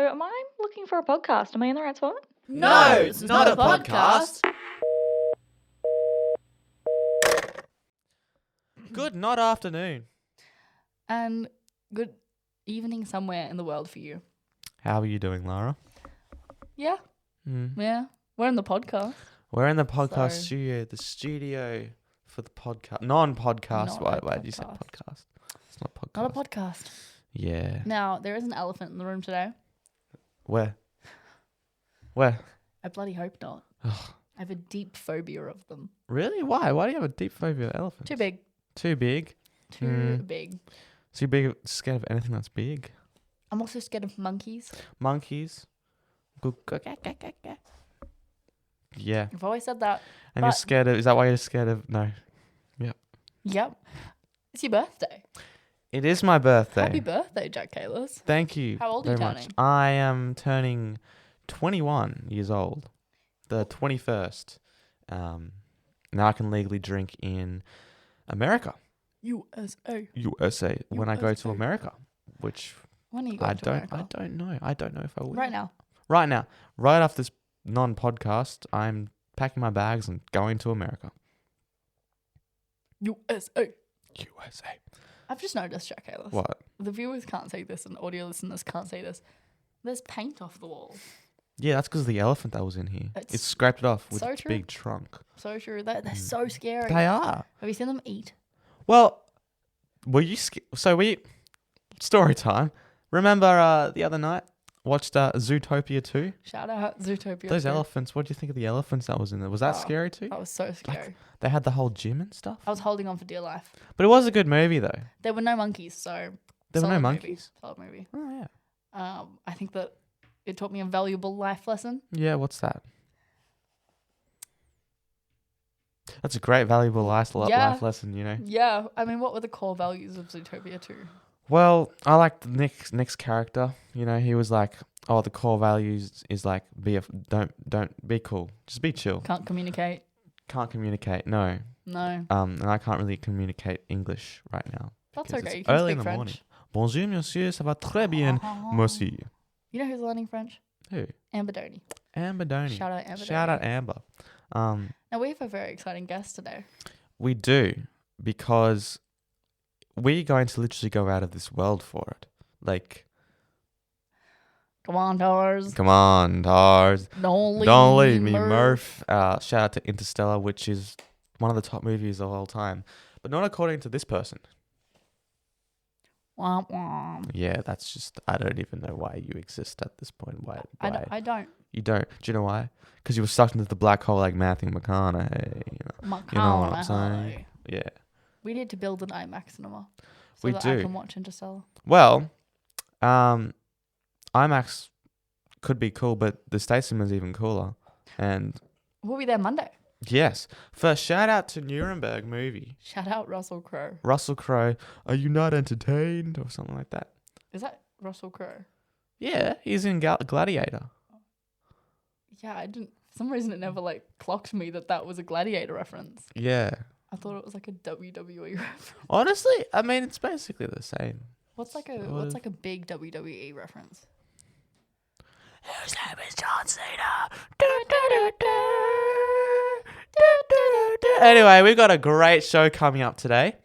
am I looking for a podcast? Am I in the right spot? No, it's not a podcast. Good not afternoon. And good evening somewhere in the world for you. How are you doing, Lara? Yeah. Yeah. We're in the podcast. We're in the podcast So- studio, the studio for the podcast. Non-podcast. Not a Why did you say podcast. podcast? It's not podcast. Not a podcast. Yeah. Now, there is an elephant in the room today. Where? Where? I bloody hope not. Ugh. I have a deep phobia of them. Really? Why? Why do you have a deep phobia of elephants? Too big. Too big? Too big. So you're big, scared of anything that's big? I'm also scared of monkeys. Monkeys? Yeah. I've always said that. And you're But- scared of... Is that why you're scared of... No. Yep. It's your birthday. It is my birthday. Happy birthday, Jack Kalis. Thank you. How old are you very much. turning? I am turning 21 years old. The 21st. Now I can legally drink in America. USA. USA. When I go to USA. America. Which When are you going to America? I don't know. I don't know if I will. Right now. Right now. Right after this non-podcast, I'm packing my bags and going to America. USA. USA. I've just noticed, Jack Kalis. What? The viewers can't see this and audio listeners can't see this. There's paint off the wall. Yeah, that's because of the elephant that was in here. It's It scraped it off with so its true. big trunk. So true. They're so scary. They are. Have you seen them eat? Well, were you story time. Remember the other night watched Zootopia 2? Shout out Zootopia. Those 2. elephants. What do you think of the elephants that was in there? Was that Oh, scary too? That was so scary. They had the whole gym and stuff. I was holding on for dear life. But it was a good movie though. There were no monkeys, so There were no solid monkeys. Movie. Solid movie. Oh yeah. I think that it taught me a valuable life lesson. Yeah, what's that? That's a great valuable life lesson, you know. Yeah, I mean, what were the core values of Zootopia 2? Well, I liked the Nick's character. You know, he was like, "Oh, the core values is like don't be cool, just be chill. Can't communicate. Can't communicate, no. No, And I can't really communicate English right now. that's because okay. You it's can early speak in the French. morning. Bonjour, monsieur, ça va très bien, monsieur. You know who's learning French? Who? Amber Doney. Amber Doney. Shout out Amber Shout Doney. out Amber. Now we have a very exciting guest today. We do, because we're going to literally go out of this world for it. Like, Come on, Tars. come on, Tars. Don't Don't leave me, Murph. Shout out to Interstellar, which is one of the top movies of all time. But not according to this person. Womp womp. Yeah, that's just, I don't even know why you exist at this point. Why? I don't. You don't. Do you know why? Because you were sucked into the black hole like Matthew McConaughey. You know what I'm saying? Yeah. We need to build an IMAX cinema so We that do. I can watch Interstellar. Well, IMAX could be cool, but the State Cinema is even cooler. And We'll be there Monday. yes, first shout out to Nuremberg movie. Shout out Russell Crowe. Russell Crowe, are you not entertained? Or something like that. Is that Russell Crowe? Yeah, he's in Gladiator. Yeah, I didn't. For some reason, it never clocked me that was a Gladiator reference. Yeah. I thought it was like a WWE reference. Honestly, I mean, it's basically the same. What's like a big WWE reference? Whose name is John Cena? Anyway, we've got a great show coming up today.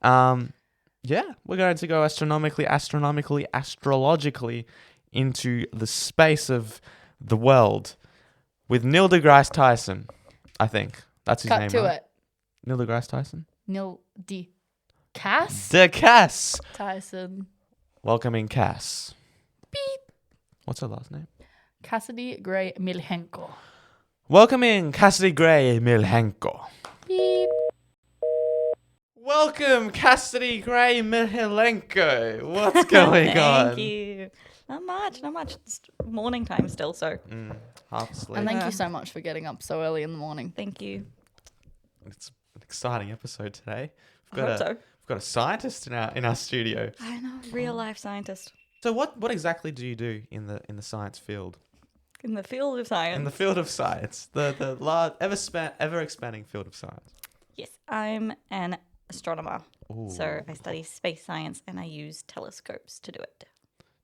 Yeah, we're going to go astronomically, astrologically into the space of the world with Neil deGrasse Tyson. I think that's his Cut name. to right? it. Neil deGrasse Tyson. Neil DeCass. DeCass. Tyson. Welcoming Cass. Beep. What's her last name? Cassidy Mihalenko. Welcoming Cassidy Mihalenko. Beep. Welcome, Cassidy Mihalenko. What's going on? Thank you. Not much. It's morning time still, so Half asleep. And thank Yeah. you so much for getting up so early in the morning. thank you. It's an exciting episode today. I hope so. We've got a scientist in our studio. I know, real life scientist. So what exactly do you do in the science field? In the field of science. In the field of science, the large, ever expanding field of science. Yes, I'm an astronomer. Ooh. So I study space science and I use telescopes to do it.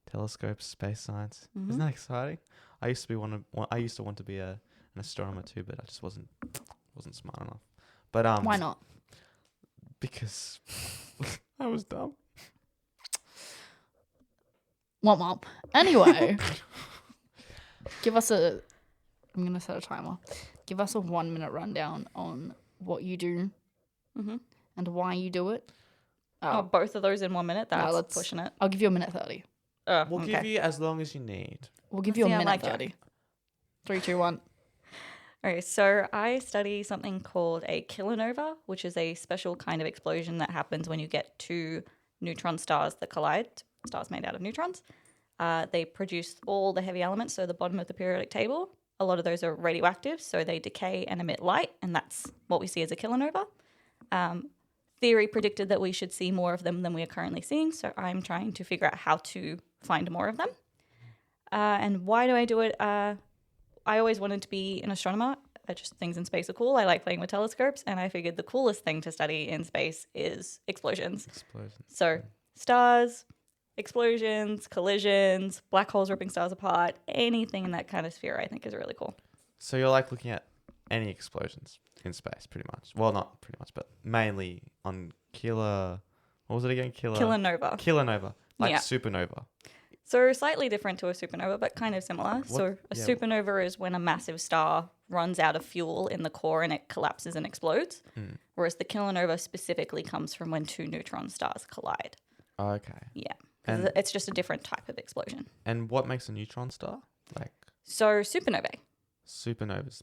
telescopes, space science. Isn't that exciting? I used to want to be an astronomer too, but I just wasn't smart enough. But Why not? Because I was dumb. Womp. Anyway, I'm going to set a timer. Give us a 1 minute rundown on what you do and why you do it. Oh, both of those in 1 minute? That's pushing it. I'll give you a minute 30. We'll give you as long as you need. We'll give you a minute 30. 3, 2, 1. Okay, so I study something called a kilonova, which is a special kind of explosion that happens when you get two neutron stars that collide, stars made out of neutrons. They produce all the heavy elements, so the bottom of the periodic table. A lot of those are radioactive, so they decay and emit light, and that's what we see as a kilonova. Theory predicted that we should see more of them than we are currently seeing, so I'm trying to figure out how to find more of them. And why do I do it? I always wanted to be an astronomer. Just things in space are cool. I like playing with telescopes, and I figured the coolest thing to study in space is explosions. So stars, explosions, collisions, black holes ripping stars apart, anything in that kind of sphere I think is really cool. So you're like looking at any explosions in space, pretty much. Well, not pretty much, but mainly on what was it again? Kilonova. Kilonova, like supernova. So slightly different to a supernova, but kind of similar. So a supernova is when a massive star runs out of fuel in the core and it collapses and explodes, whereas the kilonova specifically comes from when two neutron stars collide. Oh, okay. Yeah, because it's just a different type of explosion. And what makes a neutron star? So supernovae. Supernovas.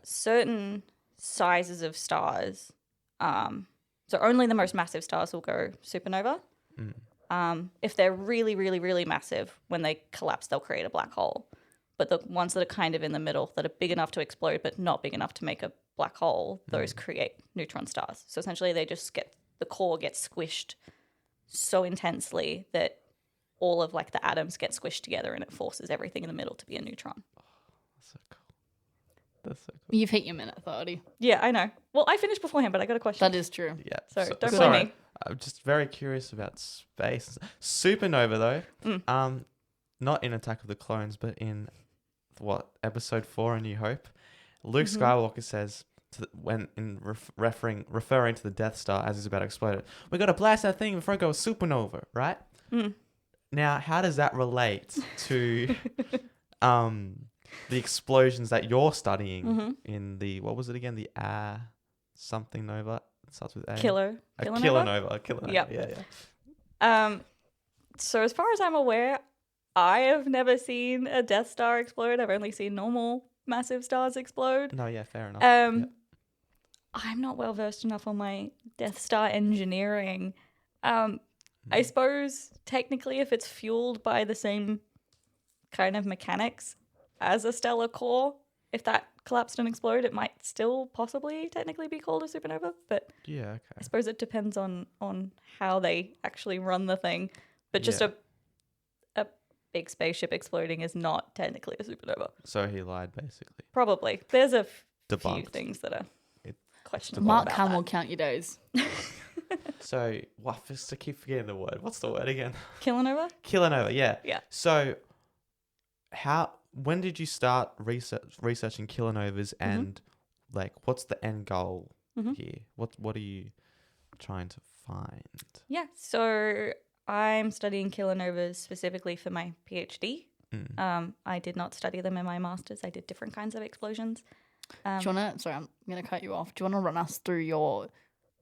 Certain sizes of stars, so only the most massive stars will go supernova. If they're really, really, really massive, when they collapse, they'll create a black hole. But the ones that are kind of in the middle, that are big enough to explode but not big enough to make a black hole, those create neutron stars. So essentially they just the core gets squished so intensely that all of like the atoms get squished together and it forces everything in the middle to be a neutron. That's so cool. You've hit your minute 30. Yeah, I know. Well, I finished beforehand, but I got a question. That is true. Yeah. So don't blame me. I'm just very curious about space. Supernova, though, not in Attack of the Clones, but in episode 4 in New Hope, Luke Skywalker says referring to the Death Star as he's about to explode, "We got to blast that thing before it goes supernova," right? Now, how does that relate to the explosions that you're studying in the, what was it again? The something nova. It starts with A. Kilonova. Yep. Yeah. So as far as I'm aware, I have never seen a Death Star explode. I've only seen normal massive stars explode. No, yeah, fair enough. I'm not well versed enough on my Death Star engineering. I suppose technically if it's fueled by the same kind of mechanics as a stellar core, if that collapsed and exploded, it might still possibly technically be called a supernova. But yeah, okay. I suppose it depends on how they actually run the thing. But just a big spaceship exploding is not technically a supernova. So he lied, basically. Probably. There's a few Debunked. things that are questionable. Mark about Hamill, that. count your days. So, I keep forgetting the word. What's the word again? Kilonova? Kilonova, yeah. Yeah. So, when did you start researching kilonovas and what's the end goal here? What are you trying to find? Yeah, so I'm studying kilonovas specifically for my PhD. I did not study them in my master's. I did different kinds of explosions. Do you want to, sorry, I'm going to cut you off. Do you want to run us through your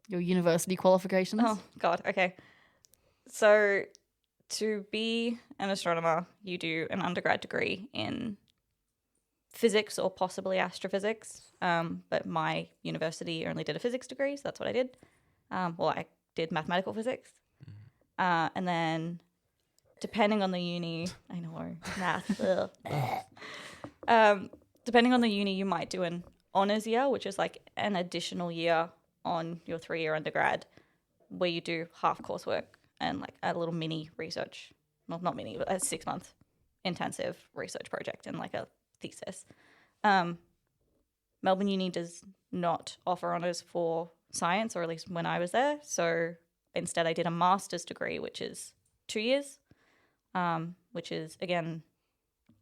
university qualifications? Oh, God, okay. So to be an astronomer, you do an undergrad degree in physics or possibly astrophysics. But my university only did a physics degree, so that's what I did. I did mathematical physics. And then depending on the uni, I know, math. Depending on the uni, you might do an honours year, which is like an additional year on your 3-year undergrad where you do half coursework and like a little mini research, well, not mini, but a 6-month intensive research project and like a thesis. Melbourne Uni does not offer honours for science, or at least when I was there. So instead I did a master's degree, which is 2 years which is, again,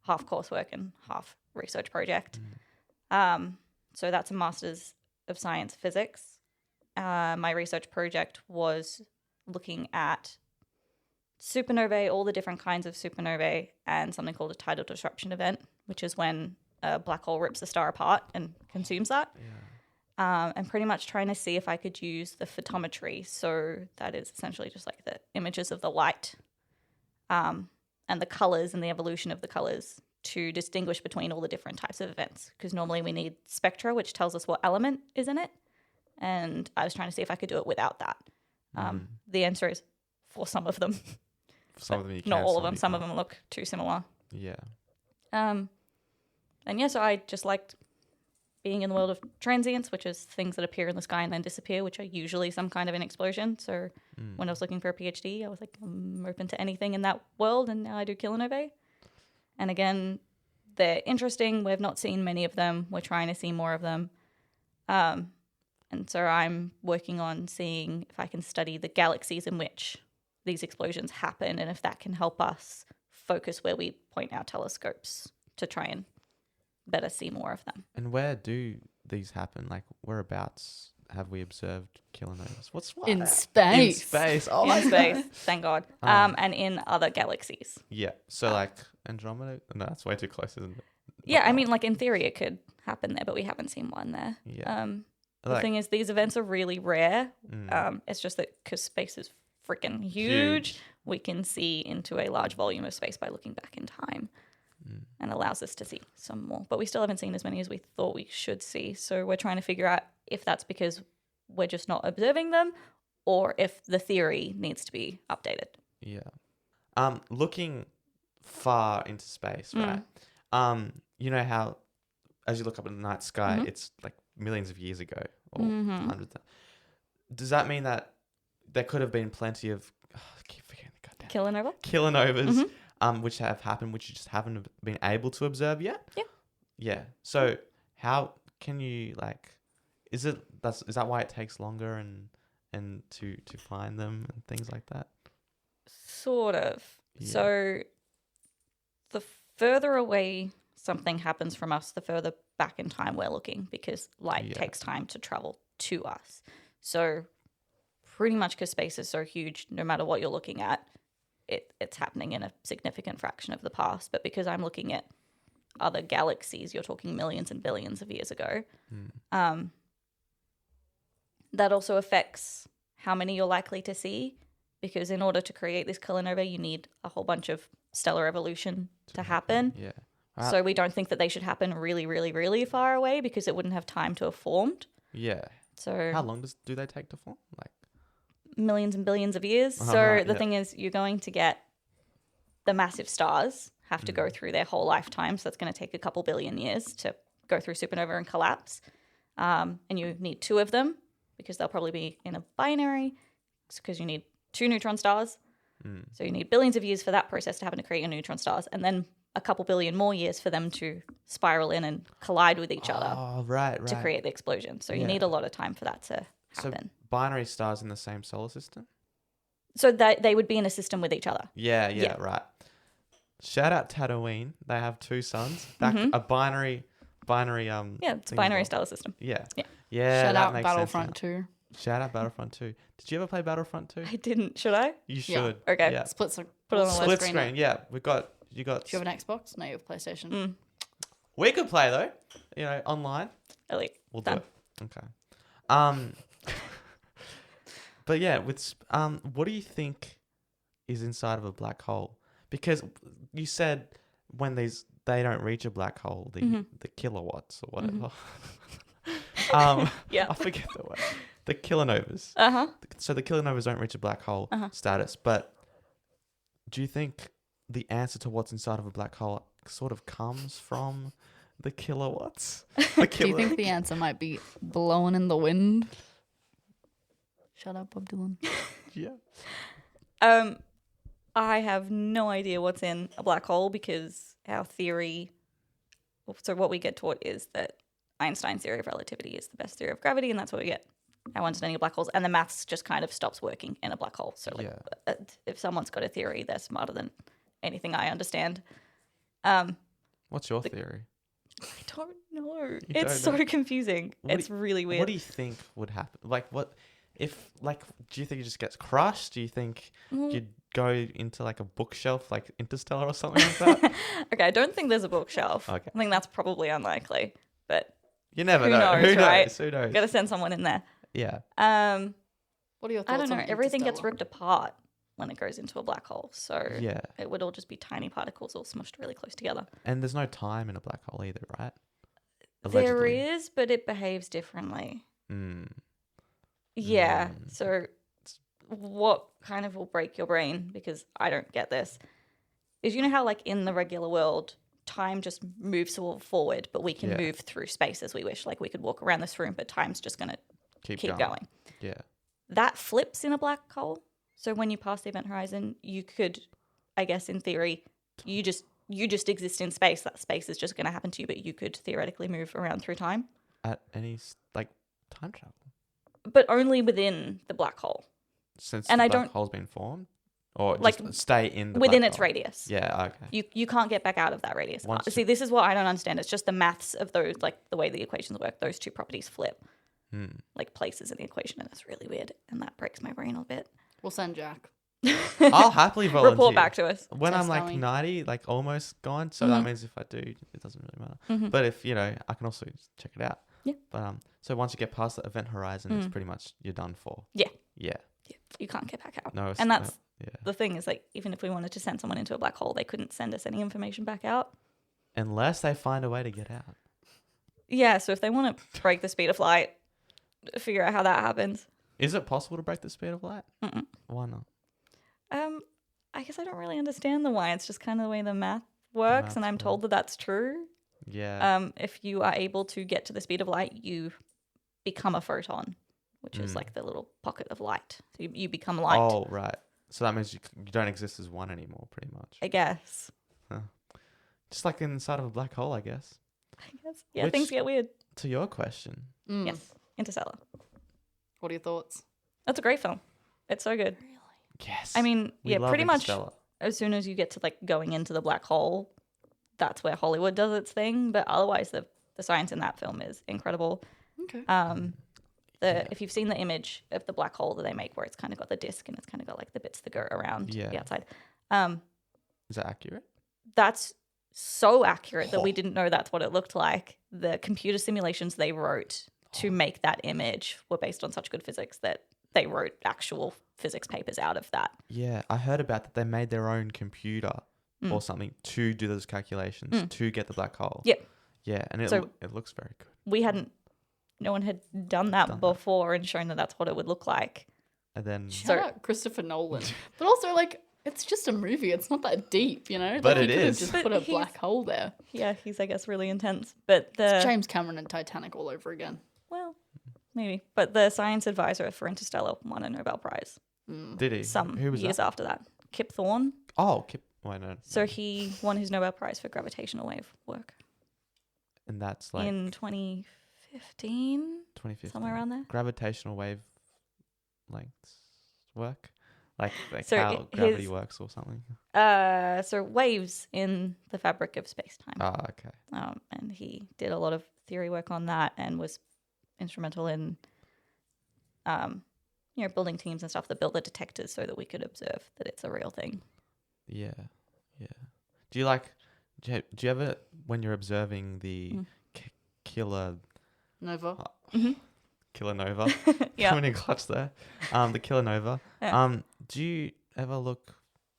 half coursework and half research project. So that's a Master's of Science Physics. My research project was looking at supernovae, all the different kinds of supernovae, and something called a tidal disruption event, which is when a black hole rips a star apart and consumes that. And pretty much trying to see if I could use the photometry. So that is essentially just like the images of the light and the colors and the evolution of the colors to distinguish between all the different types of events. Because normally we need spectra, which tells us what element is in it. And I was trying to see if I could do it without that. The answer is for some of them. For some of them you can. Not all of them. Some of them look too similar. Yeah. And yeah, so I just liked being in the world of transients, which is things that appear in the sky and then disappear, which are usually some kind of an explosion. So when I was looking for a PhD, I was like, I'm open to anything in that world, and now I do kilonovae. And again, they're interesting. We've not seen many of them. We're trying to see more of them. And so I'm working on seeing if I can study the galaxies in which these explosions happen and if that can help us focus where we point our telescopes to try and better see more of them. And where do these happen? Like, whereabouts have we observed kilonovas? What's what? In space. In space. Oh, In space, thank God. And in other galaxies. yeah. So, like, Andromeda? No, that's way too close, isn't it? Yeah, I mean, like in theory it could happen there, but we haven't seen one there. Yeah. The thing is, these events are really rare. It's just that because space is freaking huge, we can see into a large volume of space by looking back in time and allows us to see some more. But we still haven't seen as many as we thought we should see. So we're trying to figure out if that's because we're just not observing them or if the theory needs to be updated. Yeah. Looking far into space, right? You know how as you look up in the night sky, it's like millions of years ago or hundreds. Does that mean that there could have been plenty of I keep forgetting the goddamn kilonovas, which have happened, which you just haven't been able to observe yet? Yeah. Yeah. So how can you is that why it takes longer and to find them and things like that? Sort of. Yeah. So the further away something happens from us, the further back in time we're looking, because light takes time to travel to us. So pretty much because space is so huge, no matter what you're looking at, it's happening in a significant fraction of the past. But because I'm looking at other galaxies, you're talking millions and billions of years ago. That also affects how many you're likely to see, because in order to create this kilonova, you need a whole bunch of stellar evolution to happen. Yeah. So we don't think that they should happen really, really, really far away because it wouldn't have time to have formed. Yeah. So how long do they take to form? Like millions and billions of years. The thing is, you're going to get the massive stars have to go through their whole lifetime. So that's going to take a couple billion years to go through supernova and collapse. And you need two of them because they'll probably be in a binary because you need two neutron stars. So you need billions of years for that process to happen to create your neutron stars. And then a couple billion more years for them to spiral in and collide with each other to create the explosion. So you need a lot of time for that to happen. So binary stars in the same solar system? So that they would be in a system with each other. Yeah, right. Shout out Tatooine. They have two suns. A binary it's a binary stellar system. Yeah. Shout that out makes Battlefront sense 2. Shout out Battlefront 2. Did you ever play Battlefront 2? I didn't. Should I? You should. Okay. Yeah. Put it on the Split screen. screen. Yeah. You got. Do you have an Xbox? No, you have a PlayStation. We could play though. Online. Elite. We'll Done. do it. Okay. But yeah, what do you think is inside of a black hole? Because you said when they don't reach a black hole, the kilowatts or whatever. I forget the word. The kilonovas. So the kilonovas don't reach a black hole status. But do you think the answer to what's inside of a black hole sort of comes from the kilowatts? Do you think the answer might be blowing in the wind? Shut up, Bob Dylan. Yeah. I have no idea what's in a black hole because our theory, so what we get taught is that Einstein's theory of relativity is the best theory of gravity, and that's what we get our understanding of black holes, and the maths just kind of stops working in a black hole. So if someone's got a theory, they're smarter than anything I understand. What's your theory? I don't know. You It's don't know? so confusing. It's really weird. What do you think would happen? Like, what if, like, do you think it just gets crushed? Do you think you'd go into like a bookshelf, like Interstellar or something like that? Okay, I don't think there's a bookshelf. Okay. I think that's probably unlikely, but You never who know. knows, Who right? knows? Who knows? Got to send someone in there. Yeah. What are your thoughts I don't know. on Everything gets Interstellar? ripped apart when it goes into a black hole, so Yeah. it would all just be tiny particles all smushed really close together. And there's no time in a black hole either, right? There Allegedly. is, but it behaves differently. Mm. Yeah. So what kind of will break your brain, because I don't get this, is you know how like in the regular world, time just moves forward, but we can move through space as we wish. Like we could walk around this room, but time's just going to keep going. Yeah. That flips in a black hole. So when you pass the event horizon, you could, I guess in theory, you just exist in space. That space is just going to happen to you, but you could theoretically move around through time. At any, like, time travel? But only within the black hole. Since And the I black don't- hole's been formed? Or Like, just stay in the within black its hole? radius. Yeah, okay. You can't get back out of that radius. Once See, this is what I don't understand. It's just the maths of those, like the way the equations work. Those two properties flip, like places in the equation, and it's really weird. And that breaks my brain a bit. We'll send Jack. I'll happily volunteer. Report back to us. When I'm Test like dummy. 90, like almost gone, so that means if I do, it doesn't really matter. But if, you know, I can also check it out. Yeah. But so once you get past the event horizon, it's pretty much you're done for. Yeah. Yeah. You can't get back out. No, it's And that's yeah. the thing is, like, even if we wanted to send someone into a black hole, they couldn't send us any information back out. Unless they find a way to get out. Yeah, so if they want to break the speed of light, figure out how that happens. Is it possible to break the speed of light? Why not? I guess I don't really understand the why. It's just kind of the way the math works, and I'm told that that's true. Yeah. If you are able to get to the speed of light, you become a photon, which is like the little pocket of light. So you become light, Oh, right. So that means you don't exist as one anymore, pretty much. I guess. Just like inside of a black hole, I guess. Yeah, Which- things get weird. To your question. Yes, Interstellar. What are your thoughts? That's a great film. It's so good. Yes. I mean, We yeah, love pretty much Interstellar. as soon as you get to like going into the black hole, that's where Hollywood does its thing. But otherwise, the science in that film is incredible. Okay. If you've seen the image of the black hole that they make, where it's kind of got the disc and it's kind of got like the bits that go around the outside, Is that accurate? that's so accurate that we didn't know that's what it looked like. The computer simulations they wrote to make that image were based on such good physics that they wrote actual physics papers out of that. Yeah, I heard about that. They made their own computer or something to do those calculations to get the black hole. Yeah. Yeah, and it So- it looks very good. No one had done that before and shown that that's what it would look like. And then, Shout out Christopher Nolan. But also, like, it's just a movie. It's not that deep, you know? But like, it you could have is. just But put a he's- black hole there. Yeah, he's, I guess, really intense. But James Cameron and Titanic all over again. well, maybe. But the science advisor for Interstellar won a Nobel Prize did he? some Who was years that? after that. Kip Thorne. Oh, wait, no. So he won his Nobel Prize for gravitational wave work And that's like in 2015, 2015. somewhere around there. Gravitational wave lengths work? Like So how gravity works or something? So waves in the fabric of space-time. Oh, okay. And he did a lot of theory work on that and was instrumental in, building teams and stuff that built the detectors so that we could observe that it's a real thing. Yeah, yeah. Do you ever, when you're observing the Kilonova, Nova. Kilonova, Yeah. coming in clutch there, the Kilonova, Yeah. do you ever look,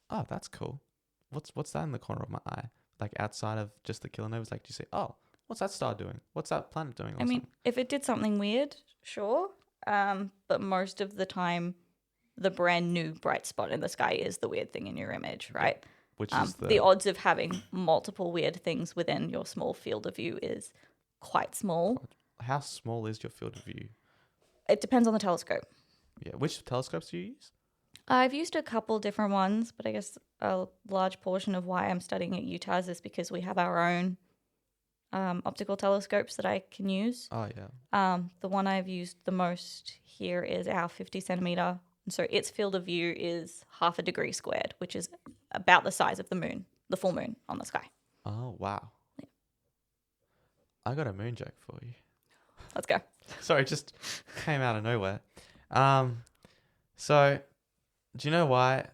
oh, that's cool. What's that in the corner of my eye? Like outside of just the Kilonovas, like do you say, oh, what's that star doing? What's that planet doing? Or I mean, something? if it did something weird, sure. But most of the time, the brand new bright spot in the sky is the weird thing in your image, right? Which is The odds of having multiple weird things within your small field of view is quite small. how small is your field of view? It depends on the telescope. Yeah. Which telescopes do you use? I've used a couple different ones, but I guess a large portion of why I'm studying at Utah is because we have our own optical telescopes that I can use. Oh, yeah. The one I've used the most here is our 50 centimeter. And so its field of view is 0.5 degree squared, which is about the size of the moon, the full moon on the sky. Oh, wow. Yeah. I got a moon joke for you. Let's go. Sorry, it just came out of nowhere. So, do you know why?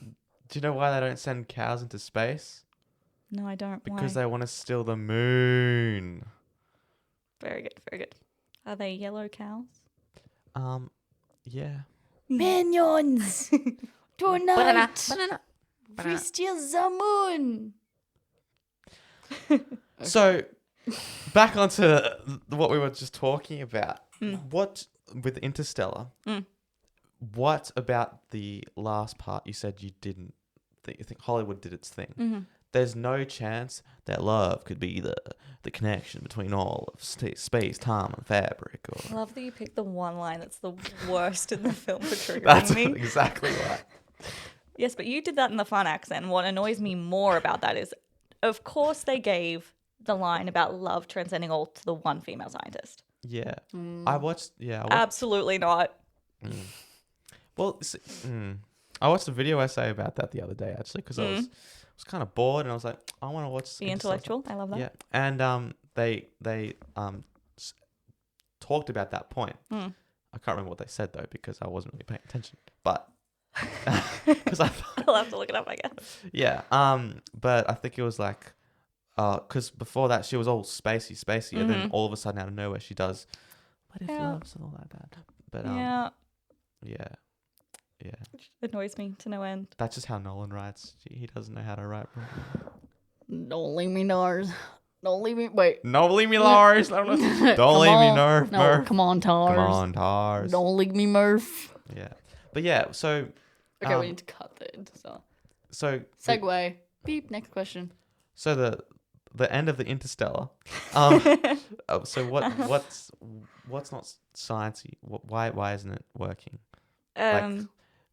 Do you know why they don't send cows into space? No, I don't. Because Why? they want to steal the moon. Very good. Very good. Are they yellow cows? Yeah. Minions! Tonight! We steal the moon! So, back onto what we were just talking about. What, with Interstellar, what about the last part you said you didn't think, you think Hollywood did its thing? There's no chance that love could be the connection between all of space, time, and fabric. I Or love that you picked the one line that's the worst in the film for triggering that's me. exactly right. Yes, but you did that in the fun accent. What annoys me more about that is, of course, they gave the line about love transcending all to the one female scientist. Yeah. I watched. Absolutely not. Well, I watched a video essay about that the other day actually because I was kind of bored and I was like, I want to watch. Be intellectual. I love that. Yeah, and they talked about that point. I can't remember what they said though because I wasn't really paying attention. But because I'll have to look it up, I guess. yeah, but I think it was like, because before that she was all spacey, and then all of a sudden out of nowhere she does, what if love's all that bad? But yeah. Which annoys me to no end. That's just how Nolan writes. He doesn't know how to write. Don't leave me, Lars. Don't leave me. Wait. No, leave me, Lars. Don't leave me, Murph. No, Murph. come on, Tars. Come on, Tars. Don't leave me, Murph. Yeah, but yeah. So Okay, we need to cut the Interstellar. So Segue. Beep. Next question. So the end of the Interstellar. So what's not sciencey? Why isn't it working?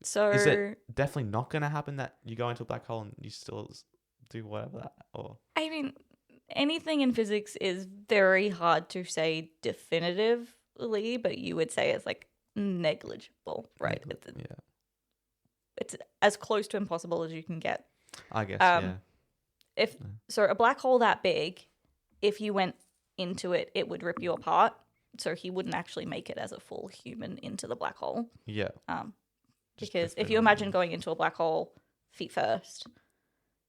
So is it definitely not going to happen that you go into a black hole and you still do whatever that? Or I mean, anything in physics is very hard to say definitively, but you would say it's like negligible, right? It's as close to impossible as you can get. I guess. So a black hole that big, if you went into it, it would rip you apart. So he wouldn't actually make it as a full human into the black hole. Yeah. Because if you imagine going into a black hole feet first,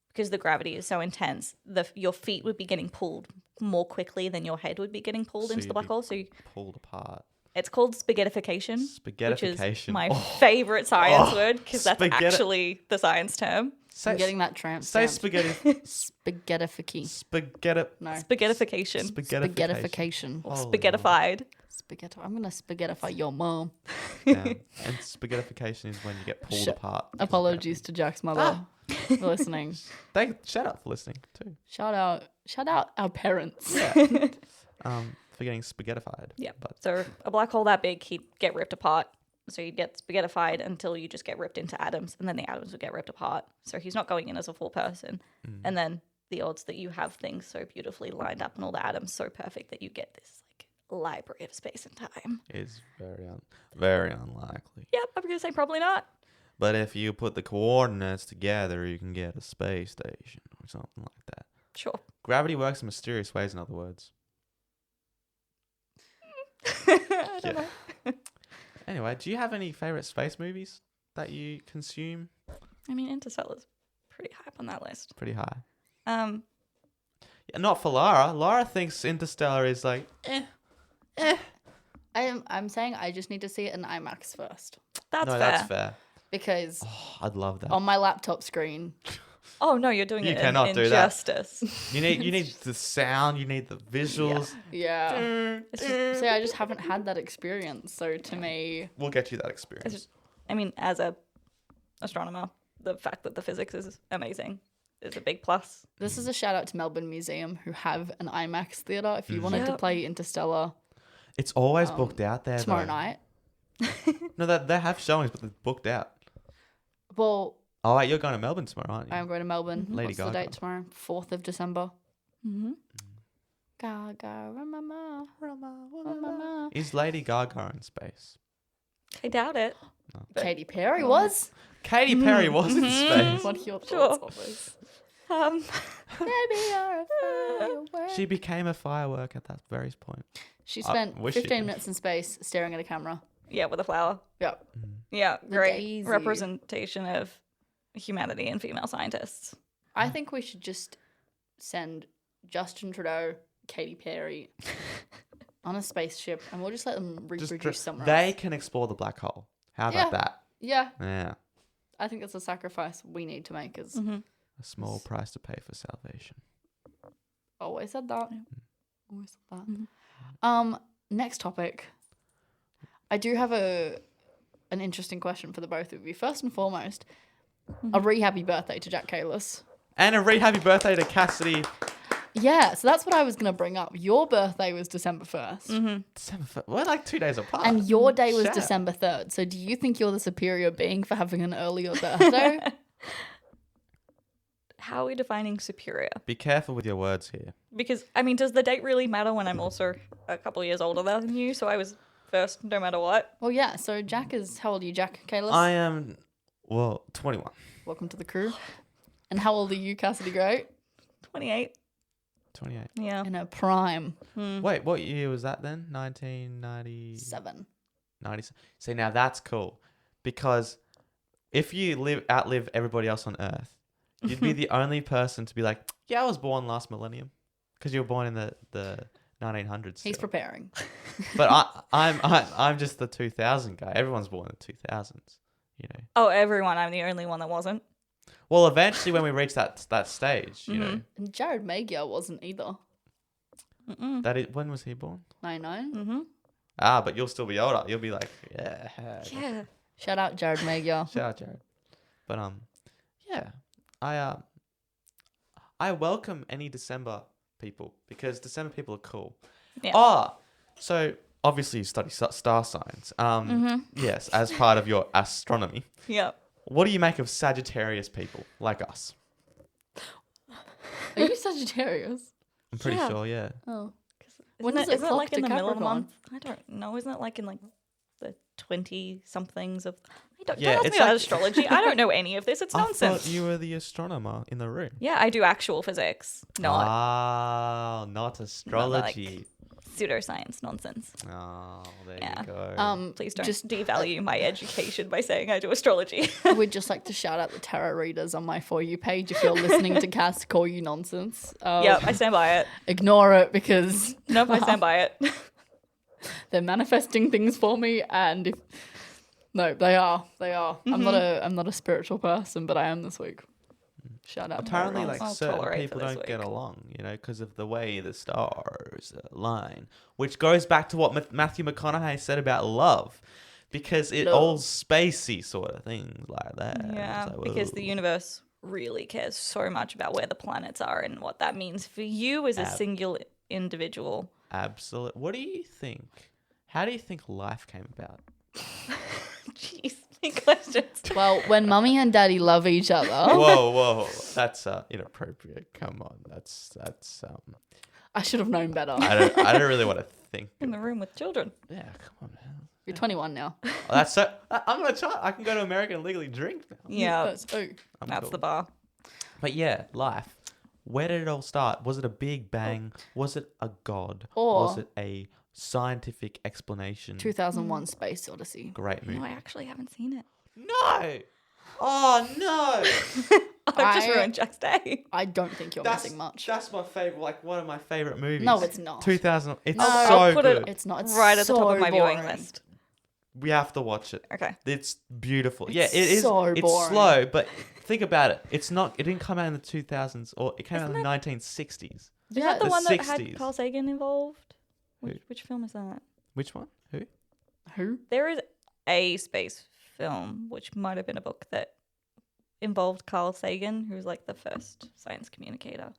because the gravity is so intense, your feet would be getting pulled more quickly than your head would be getting pulled into the black hole. So you pulled apart. It's called spaghettification. Which is my favorite science word because that's actually the science term. I'm getting that tramp. Say spaghetti. Spaghettification. Spaghettification. Spaghettification. Or spaghettified. I'm going to spaghettify your mom. Yeah. And spaghettification is when you get pulled apart. Apologies to Jack's mother for listening. Shout out for listening too. Shout out our parents. Yeah. For getting spaghettified. Yeah. So a black hole that big, he'd get ripped apart. So you'd get spaghettified until you just get ripped into atoms, and then the atoms would get ripped apart. So he's not going in as a full person. And then the odds that you have things so beautifully lined up and all the atoms so perfect that you get this like library of space and time is very unlikely. Yep, I'm gonna say probably not. But if you put the coordinates together, you can get a space station or something like that. Sure. Gravity works in mysterious ways, in other words. I don't know. Anyway, do you have any favorite space movies that you consume? I mean, Interstellar's pretty high up on that list. Pretty high. Yeah, not for Lara. Lara thinks Interstellar is like, I'm saying I just need to see it in IMAX first. That's fair. Because I'd love that. on my laptop screen. Oh no, you're doing you it cannot in do injustice. That. You need the sound. You need the visuals. Yeah. See, I just haven't had that experience. So to me, we'll get you that experience. I mean, as a astronomer, the fact that the physics is amazing is a big plus. This is a shout out to Melbourne Museum who have an IMAX theatre. If you wanted to play Interstellar, it's always booked out there tomorrow night. No, they have showings, but they're booked out. Well. Oh, wait, you're going to Melbourne tomorrow, aren't you? I'm going to Melbourne. Lady Gaga. What's the date tomorrow? 4th of December. Gaga, Is Lady Gaga in space? I doubt it. No. Katy Perry was. Katy Perry was in space. What are your Sure. thoughts on this? Maybe you're a firework. She became a firework at that very point. She spent wish she 15 did. minutes in space staring at a camera. Yeah, with a flower. Yeah. Yeah, The great daisy. representation of humanity and female scientists. I think we should just send Justin Trudeau, Katy Perry on a spaceship and we'll just let them reproduce somewhere They else. can explore the black hole. How Yeah. about that? Yeah. Yeah. I think that's a sacrifice we need to make as Mm-hmm. A small price to pay for salvation. always said that. Always said that. Mhm. Next topic. I do have an interesting question for the both of you. First and foremost, a re happy birthday to Jack Kalis. And a really happy birthday to Cassidy. Yeah, so that's what I was going to bring up. Your birthday was December 1st. December 1st. We're like 2 days apart. And your day was Shout out. December 3rd. So do you think you're the superior being for having an earlier birthday? How are we defining superior? Be careful with your words here. Because, I mean, does the date really matter when I'm also a couple of years older than you? So I was first no matter what. Well, yeah. So Jack is, how old are you, Jack Kalis? I am, 21. Welcome to the crew. And how old are you, Cassidy Gray? 28. 28. Yeah. In her prime. Wait, what year was that then? 1990. 7. 90. See, now that's cool. Because if you outlive everybody else on Earth, you'd be the only person to be like, yeah, I was born last millennium. Because you were born in the 1900s. He's still. preparing. But I'm just the 2000 guy. Everyone's born in the 2000s, you know. Oh, everyone. I'm the only one that wasn't. Well, eventually when we reach that stage, you know, And Jared Magyar wasn't either. when was he born? 99. Mm-hmm. Ah, but you'll still be older. You'll be like, yeah. Yeah. Shout out Jared Magyar. Shout out, Jared. But yeah, I welcome any December people because December people are cool. Yeah. So obviously you study star signs. Yes, as part of your astronomy. Yep. What do you make of Sagittarius people like us? Are you Sagittarius? I'm pretty Yeah. sure, yeah. Oh. When does it isn't it clock like in to the middle of the Capricorn? month? I don't know. Isn't it like in like the 20-somethings of... Don't Yeah, ask it's me about like- astrology. I don't know any of this. It's I nonsense. thought you were the astronomer in the room. Yeah, I do actual physics, not Not astrology. pseudoscience nonsense. Oh, there Yeah. you go. Please don't Just- devalue my education by saying I do astrology. I would just like to shout out the tarot readers on my For You page if you're listening to Cass call you nonsense. Yep, I stand by it. Ignore it because Nope, I stand by it. they're manifesting things for me and if no, they are. I'm not a spiritual person, but I am this week. Shout out. Apparently, to like I'll certain tolerate people for this don't get week. along, you know, because of the way the stars align, which goes back to what Matthew McConaughey said about love, because it all spacey sort of things like that. Yeah, It's like, because whoa. the universe really cares so much about where the planets are and what that means for you as a singular individual. Absolutely. What do you think? How do you think life came about? Jeez, big questions. Well, when mummy and daddy love each other. Whoa, that's inappropriate. Come on, that's I should have known better. I don't really want to think. In the room with children. Yeah, come on, man. You're 21 now. Oh, that's so. I'm gonna try. I can go to America and legally drink now. Yeah, That's that's the bar. But yeah, life. Where did it all start? Was it a big bang? Was it a god? Or- was it a scientific explanation? 2001 Space Odyssey. Great movie. No, I actually haven't seen it. No! Oh no! I've just I- ruined Jack's day. I don't think you're That's missing much. That's my favorite. Like one of my favorite movies. No, it's not. 2000. It's No, so I'll put it good. It's not. It's right at the top so of my viewing boring. list. We have to watch it. Okay. It's beautiful. It's yeah, it is. so it's boring. slow, but think about it. It's not. It didn't come out in the 2000s, or it came out in the 1960s. Is Yeah, that the the one that 60s. had Carl Sagan involved? Who? Which film is that? Which one? Who? Who? There is a space film, which might have been a book that involved Carl Sagan, who was like the first science communicator.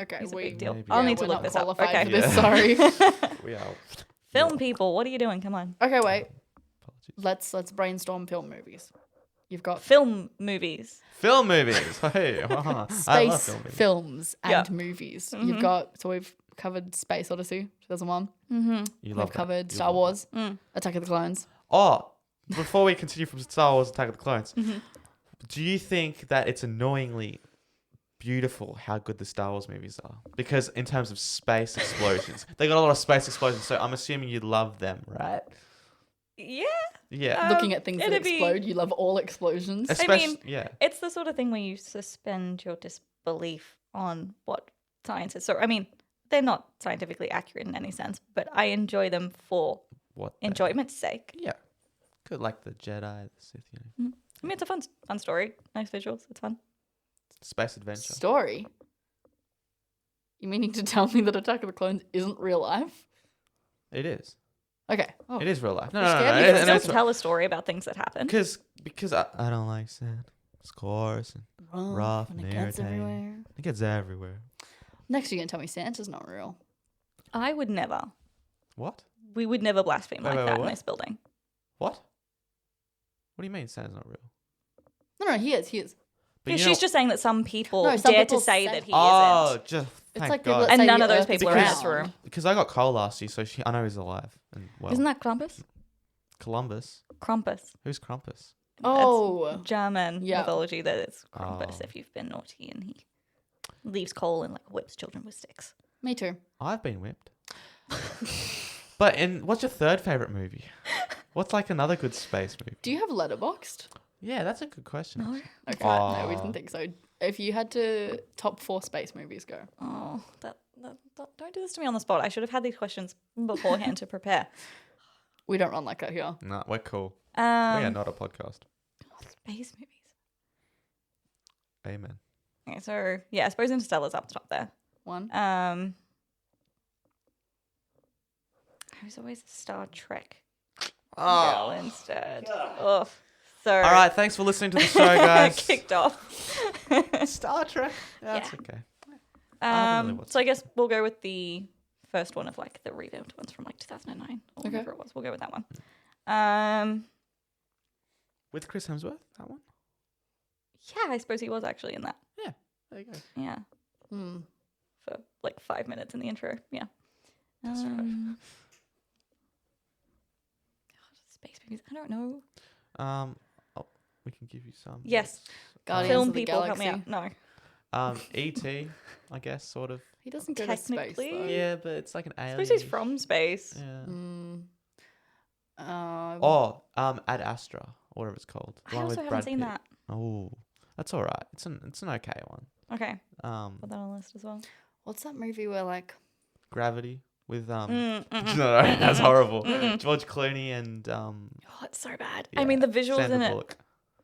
Okay, He's a we. big deal. Maybe. I'll Yeah, need to we're look not this up. qualified Okay. for this. Yeah. Sorry. We are. Film people, what are you doing? Come on. Okay, wait. Apologies. Let's brainstorm film movies. You've got Film movies. Film movies. Hey, I love space film movies. films and Yeah. movies. You've got we've covered Space Odyssey 2001. You love We've that. covered You Star love Wars, Attack of the Clones. that. Oh, before we continue from Star Wars Attack of the Clones, Mm-hmm. do you think that it's annoyingly beautiful how good the Star Wars movies are? Because in terms of space explosions, they got a lot of space explosions, so I'm assuming you love them, right? Yeah. Yeah. Looking at things that it'd be- explode, you love all explosions. Especially, yeah. It's the sort of thing where you suspend your disbelief on what science is. So, I mean, they're not scientifically accurate in any sense, but I enjoy them for What? enjoyment's sake. Yeah. Good, like the Jedi, the Sith, I mean, it's a fun story. Nice visuals. It's fun. space adventure. Story? You meaning to tell me that Attack of the Clones isn't real life? It is. Okay. Oh. It is real life. No, You're no, no. scared no. me And for Still that's tell a story about things that happen. because I don't like sand. It's coarse and rough and and it gets irritating. everywhere. It gets everywhere. Next, you're gonna tell me Santa's not real. I would never. What? We would never blaspheme Wait, like wait, that in what? this building. What? What do you mean Santa's not real? No, he is. He is. But Yeah, you she's know- just saying that some people No, some dare people to say say- that he Oh, isn't. just It's thank like people God. that And say none the of those Earth is people are in Because- this room. Because I got coal last year, so I know he's alive and well. Isn't that Krampus? Columbus? Krampus. Who's Krampus? Oh, German Yeah. mythology that it's Krampus Oh. if you've been naughty and he leaves coal and like whips children with sticks. me too. I've been whipped. But what's your third favorite movie? What's like another good space movie? Do you have Letterboxd? Yeah, that's a good question. No. Okay, no, we Aw. didn't think so. If you had to top 4 space movies, go. Oh, don't do this to me on the spot. I should have had these questions beforehand to prepare. We don't run like that here. No, we're cool. We are Um, not a podcast. space movies. Amen. Okay, so yeah, I suppose Interstellar's up top there. One. I was always a Star Trek girl instead. Oh, so All right, thanks for listening to the show, guys. kicked off. Star Trek. That's Yeah. okay. haven't really watched So I guess we'll go with the first one of like the revamped ones from like 2009 or Okay. whatever it was. We'll go with that one. With Chris Hemsworth, that one? Yeah, I suppose he was actually in that. Yeah, there you go. Yeah, Hmm. for like 5 minutes in the intro. Yeah. That's right. God, space movies. I don't know. We can give you some. Yes. Guardians Film of the people, help me Galaxy. out. No. E.T., I guess, sort of. He doesn't go to space, Technically. though. Yeah, but it's like an I alien. suppose he's from space. Yeah. Hmm. Ad Astra, or whatever it's called. The I one also with haven't Brad seen Pitt. that. Oh, that's all right. It's an okay one. Okay, Um, put that on the list as well. What's that movie where like Gravity with no, Mm-mm. that's horrible. Mm-mm. George Clooney and Oh, it's so bad. yeah, I mean, the visuals Sandra in it Bullock.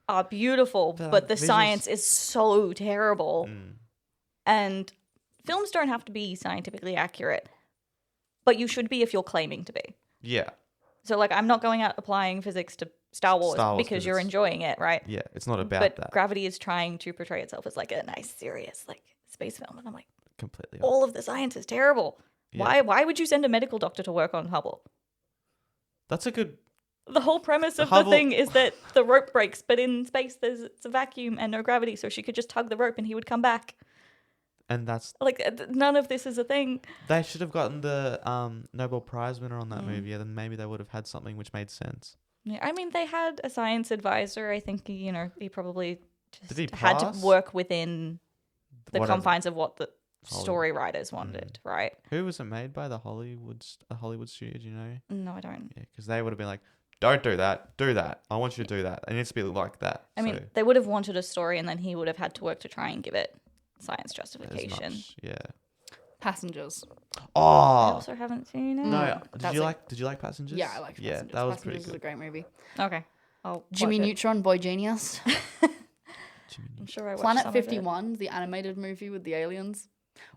are beautiful, The but the visuals- science is so terrible. Mm. And films don't have to be scientifically accurate, but you should be if you're claiming to be. Yeah, So, like, I'm not going out applying physics to Star Wars, Star Wars because you're 'cause enjoying it, right? yeah. It's not about But that Gravity is trying to portray itself as like a nice, serious, like space film, and I'm like, completely. all of the science is terrible. Yeah. Why would you send a medical doctor to work on Hubble? That's a good. The whole premise of Hubble- the thing is that the rope breaks, but in space it's a vacuum and no gravity, so she could just tug the rope and he would come back. And that's Like none of this is a thing. they should have gotten the Nobel Prize winner on that Mm. movie, and then maybe they would have had something which made sense. Yeah, I mean, they had a science advisor. I think he probably just Did he had pass? to work within the Whatever. confines of what the Hollywood. story writers wanted, right? Who was it made by? A Hollywood studio? Do you know? No, I don't. Yeah, because they would have been like, "Don't do that. Do that. I want you to do that. It needs to be like that." I mean, So, they would have wanted a story, and then he would have had to work to try and give it science as justification. much, yeah. Passengers. I Oh also haven't seen it. no! Mm, Did you like Passengers? Yeah, I like Yeah, Passengers. that was Passengers pretty is a good. great movie. Okay. I'll Jimmy watch it. Neutron, Boy Genius. Jimmy I'm sure I watched Planet some of it. 51, the animated movie with the aliens.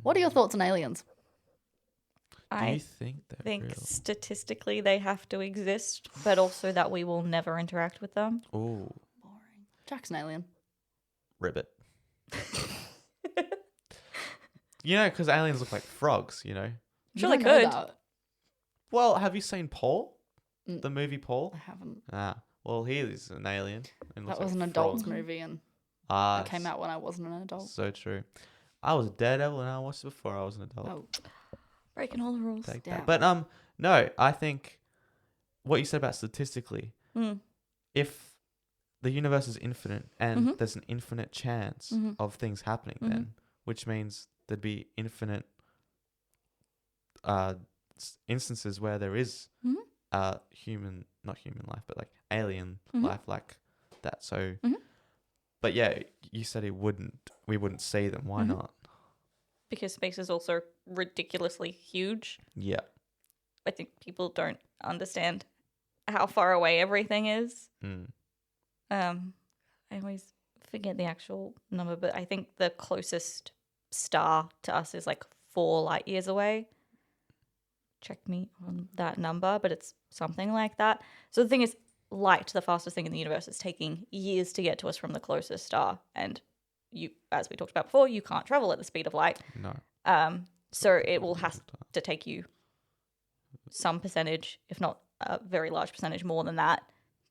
What are your thoughts on aliens? Do I you think they're think real? statistically they have to exist, but also that we will never interact with them. Oh, Boring. Jack's an alien. ribbit. You know, because aliens look like frogs. You know. I'm You sure they don't know could. that. Well, have you seen Paul? Mm. The movie Paul? I haven't. Ah, well, he is an alien. and looks That was like an a frog. adult's movie and Ah, it came out when I wasn't an adult. So true. I was a daredevil and I watched it before I was an adult. Oh, Breaking all the rules. Take damn. that. But no, I think what you said about statistically, Mm. if the universe is infinite and there's an infinite chance of things happening, then which means there'd be infinite instances where there is not human life, but like alien life like that. So, but yeah, you said we wouldn't see them. Why not? Because space is also ridiculously huge. Yeah. I think people don't understand how far away everything is. I always forget the actual number, but I think the closest star to us is like 4 light years away. Check me on that number, but it's something like that. So the thing is, light, the fastest thing in the universe, is taking years to get to us from the closest star. And you, as we talked about before, you can't travel at the speed of light. No. So it will have to take you some percentage, if not a very large percentage more than that,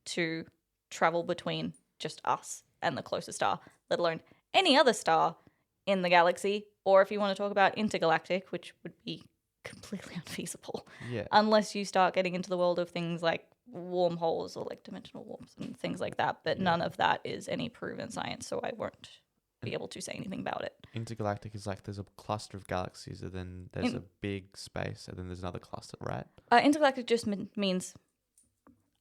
to travel between just us and the closest star, let alone any other star in the galaxy. Or if you want to talk about intergalactic, which would be completely unfeasible. Yeah. Unless you start getting into the world of things like wormholes or like dimensional warps and things like that. But none of that is any proven science, so I won't be able to say anything about it. Intergalactic is like there's a cluster of galaxies, and then there's a big space, and then there's another cluster, right? Intergalactic just means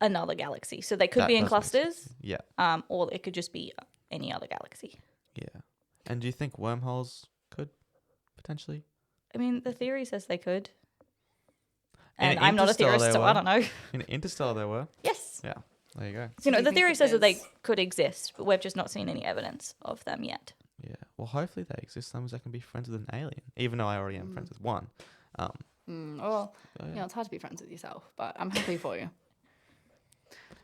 another galaxy. So they could be in clusters. Yeah. Or it could just be any other galaxy. Yeah. And do you think wormholes could potentially? I mean, the theory says they could. And I'm not a theorist, so I don't know. In Interstellar, there were. Yes. Yeah. There you go. So, the theory says that they could exist, but we've just not seen any evidence of them yet. Yeah. Well, hopefully they exist. Sometimes I can be friends with an alien, even though I already am friends with one. Well, it's hard to be friends with yourself, but I'm happy for you.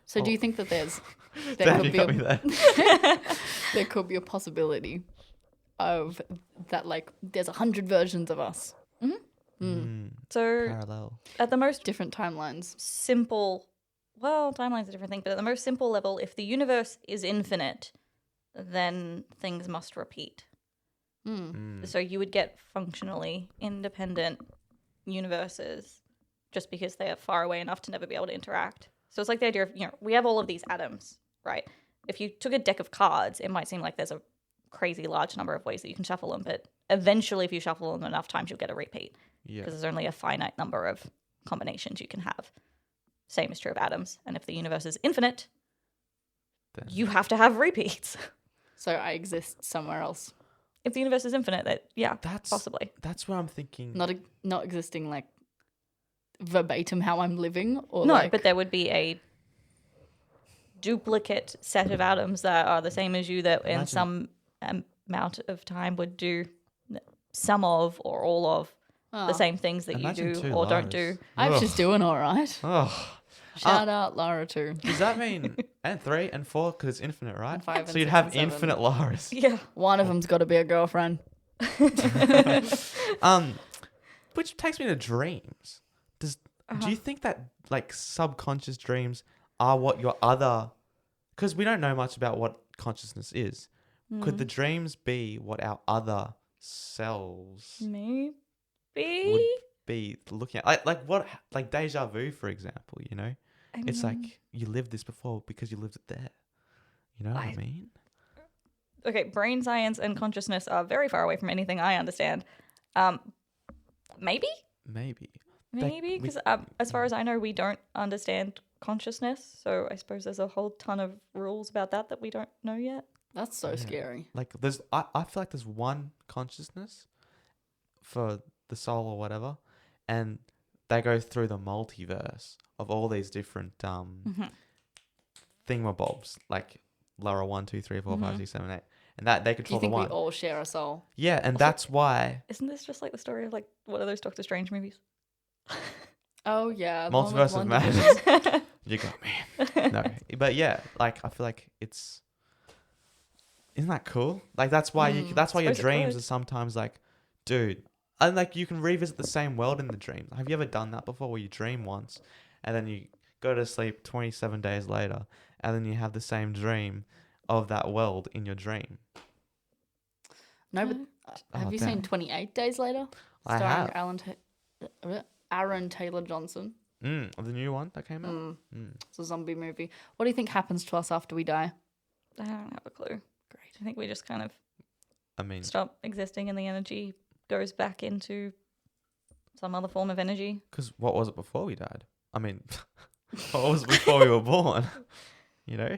So do you think that there could be a possibility of that, like, there's 100 versions of us? So Parallel. at the most Different timelines. simple, well, timeline's a different thing, but at the most simple level, if the universe is infinite, then things must repeat. So you would get functionally independent universes just because they are far away enough to never be able to interact. So it's like the idea of, we have all of these atoms, right? If you took a deck of cards, it might seem like there's a crazy large number of ways that you can shuffle them, but eventually if you shuffle them enough times, you'll get a repeat. Yeah. Because there's only a finite number of combinations you can have. Same is true of atoms. And if the universe is infinite, Then you have to have repeats. So I exist somewhere else. If the universe is infinite, possibly. That's what I'm thinking. Not existing like verbatim how I'm living, or No, like, but there would be a duplicate set of atoms that are the same as you that in some amount of time would do some of or all of the same things that you do or don't do. She's doing all right. Oh. Shout out Lara too. Does that mean and 3 and 4 because it's infinite, right? And 5 and so you'd 6 have and 7. infinite Laras. Yeah. One of them's got to be a girlfriend. Which takes me to dreams. Do you think that like subconscious dreams are what your other? Because we don't know much about what consciousness is. Could the dreams be what our other selves Maybe. would be looking at? Like deja vu, for example. It's like you lived this before because you lived it there. You know what I mean? Okay, brain science and consciousness are very far away from anything I understand. Maybe, because as far as I know, we don't understand consciousness. So I suppose there's a whole ton of rules about that we don't know yet. That's so scary. Like I feel like there's one consciousness for the soul or whatever, and they go through the multiverse of all these different thingamabobs, like Lara 1, 2, 3, 4, 5, 6, 7, 8. And that they control Do you think the one. we all share a soul? Yeah, and that's why Isn't this just like the story of like one of those Doctor Strange movies? Oh yeah, the one with Multiverse of Madness. You got me. No, but yeah, like I feel like isn't that cool? Like that's why that's why your dreams are sometimes like, dude, and like you can revisit the same world in the dream. Have you ever done that before, where you dream once and then you go to sleep 27 days later and then you have the same dream of that world in your dream? No, but have you seen 28 Days Later? I Starring have. Aaron Taylor Johnson. The new one that came out. It's a zombie movie. What do you think happens to us after we die? I don't have a clue. Great. I think we just kind of I mean, stop existing and the energy goes back into some other form of energy. because what was it before we died? I mean, what was it before we were born? You know?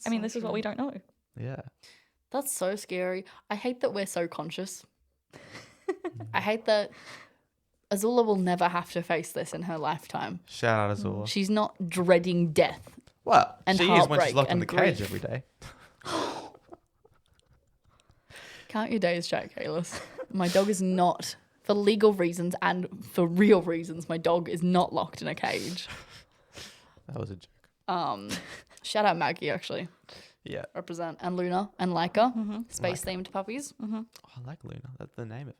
I mean, this is what we don't know. Yeah. That's so scary. I hate that we're so conscious. I hate that Azula will never have to face this in her lifetime. Shout out Azula. She's not dreading death. Well, and she is when she's heartbreak locked in and the cage grief. every day. Count your days, Jack Kalis. My dog is not, for legal reasons and for real reasons, my dog is not locked in a cage. That was a joke. Shout out Maggie, actually. Yeah. Represent. And Luna and Laika. Space-themed puppies. Oh, I like Luna. That's the name of it.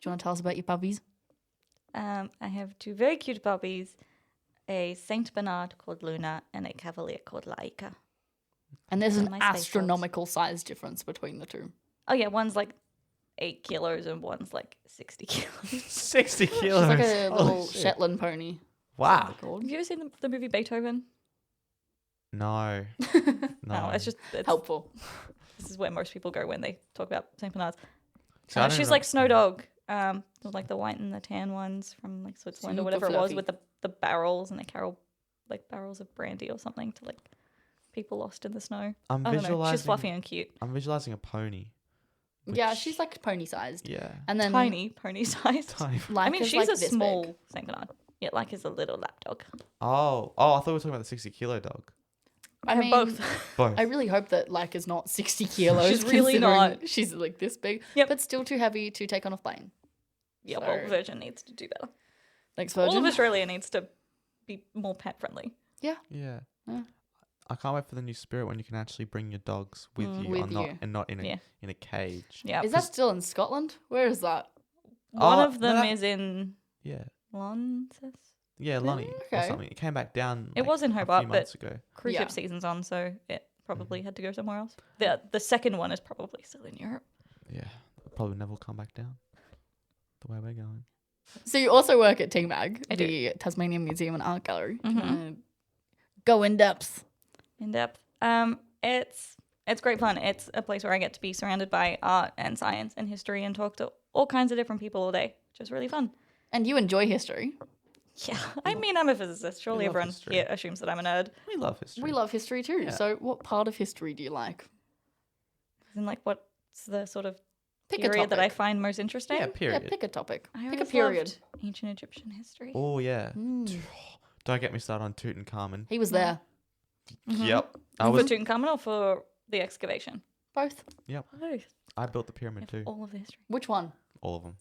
Do you want to tell us about your puppies? I have 2 very cute puppies, a Saint Bernard called Luna and a Cavalier called Laika. And there's an my space astronomical size difference between the two. Oh yeah, one's like 8 kilos and one's like 60 kilos. 60 She's kilos. like a Holy little shit. Shetland pony. Wow. Called. Have you ever seen the movie Beethoven? No. No, it's Helpful. This is where most people go when they talk about Saint Bernards. So I don't She's know- like Snow Dog. Like the white and the tan ones from like Switzerland or Super whatever it was fluffy. with the barrels and like barrels of brandy or something to like people lost in the snow. I'm I don't know. visualizing. She's fluffy and cute. I'm visualizing a pony. Yeah, which- she's like pony-sized. Yeah. And then Tiny, pony sized. Tiny. I mean, Laika's, she's like, a this small big. Saint Bernard. Yeah, like is a little lap dog. Oh, I thought we were talking about the 60-kilo dog. I mean, have both. Both. I really hope that Laika's not 60 kilos. She's really considering not. She's like this big, Yep. but still too heavy to take on a plane. Yeah, So- well, Virgin needs to do better. Thanks, All Virgin. of Australia needs to be more pet friendly. Yeah. Yeah. I can't wait for the new Spirit when you can actually bring your dogs with you, With or not, you. and not in a Yeah. in a cage. Yeah. Is that still in Scotland? Where is that? One Oh, of them no, is in Yeah. Launceston. Yeah, Lonnie or Okay. something. It came back down. It was in a Hobart, few but- months ago. Cruise Yeah. ship season's on, so it Mm-hmm. probably had to go somewhere else. The second one is probably still in Europe. Yeah, probably never will come back down. The way we're going. So you also work at TMAG, I do. the Tasmanian Museum and Art Gallery. Mhm. Can I go in depth. In depth. It's great fun. It's a place where I get to be surrounded by art and science and history and talk to all kinds of different people all day, which is really fun. And you enjoy history. Yeah, I mean, I'm a physicist. Surely love everyone history. here assumes that I'm a nerd. We love history. We love history too. Yeah. So what part of history do you like? And like, what's the sort of Pick a period that I topic. find most interesting? Yeah, Yeah, period. pick a topic. I Pick a always period. loved ancient Egyptian history. Oh yeah. Mm. Don't get me started on Tutankhamun. He was there. Yep. I For was. Tutankhamun or for the excavation? Both. Both. I built the pyramid too. All of the history. Which one? All of them.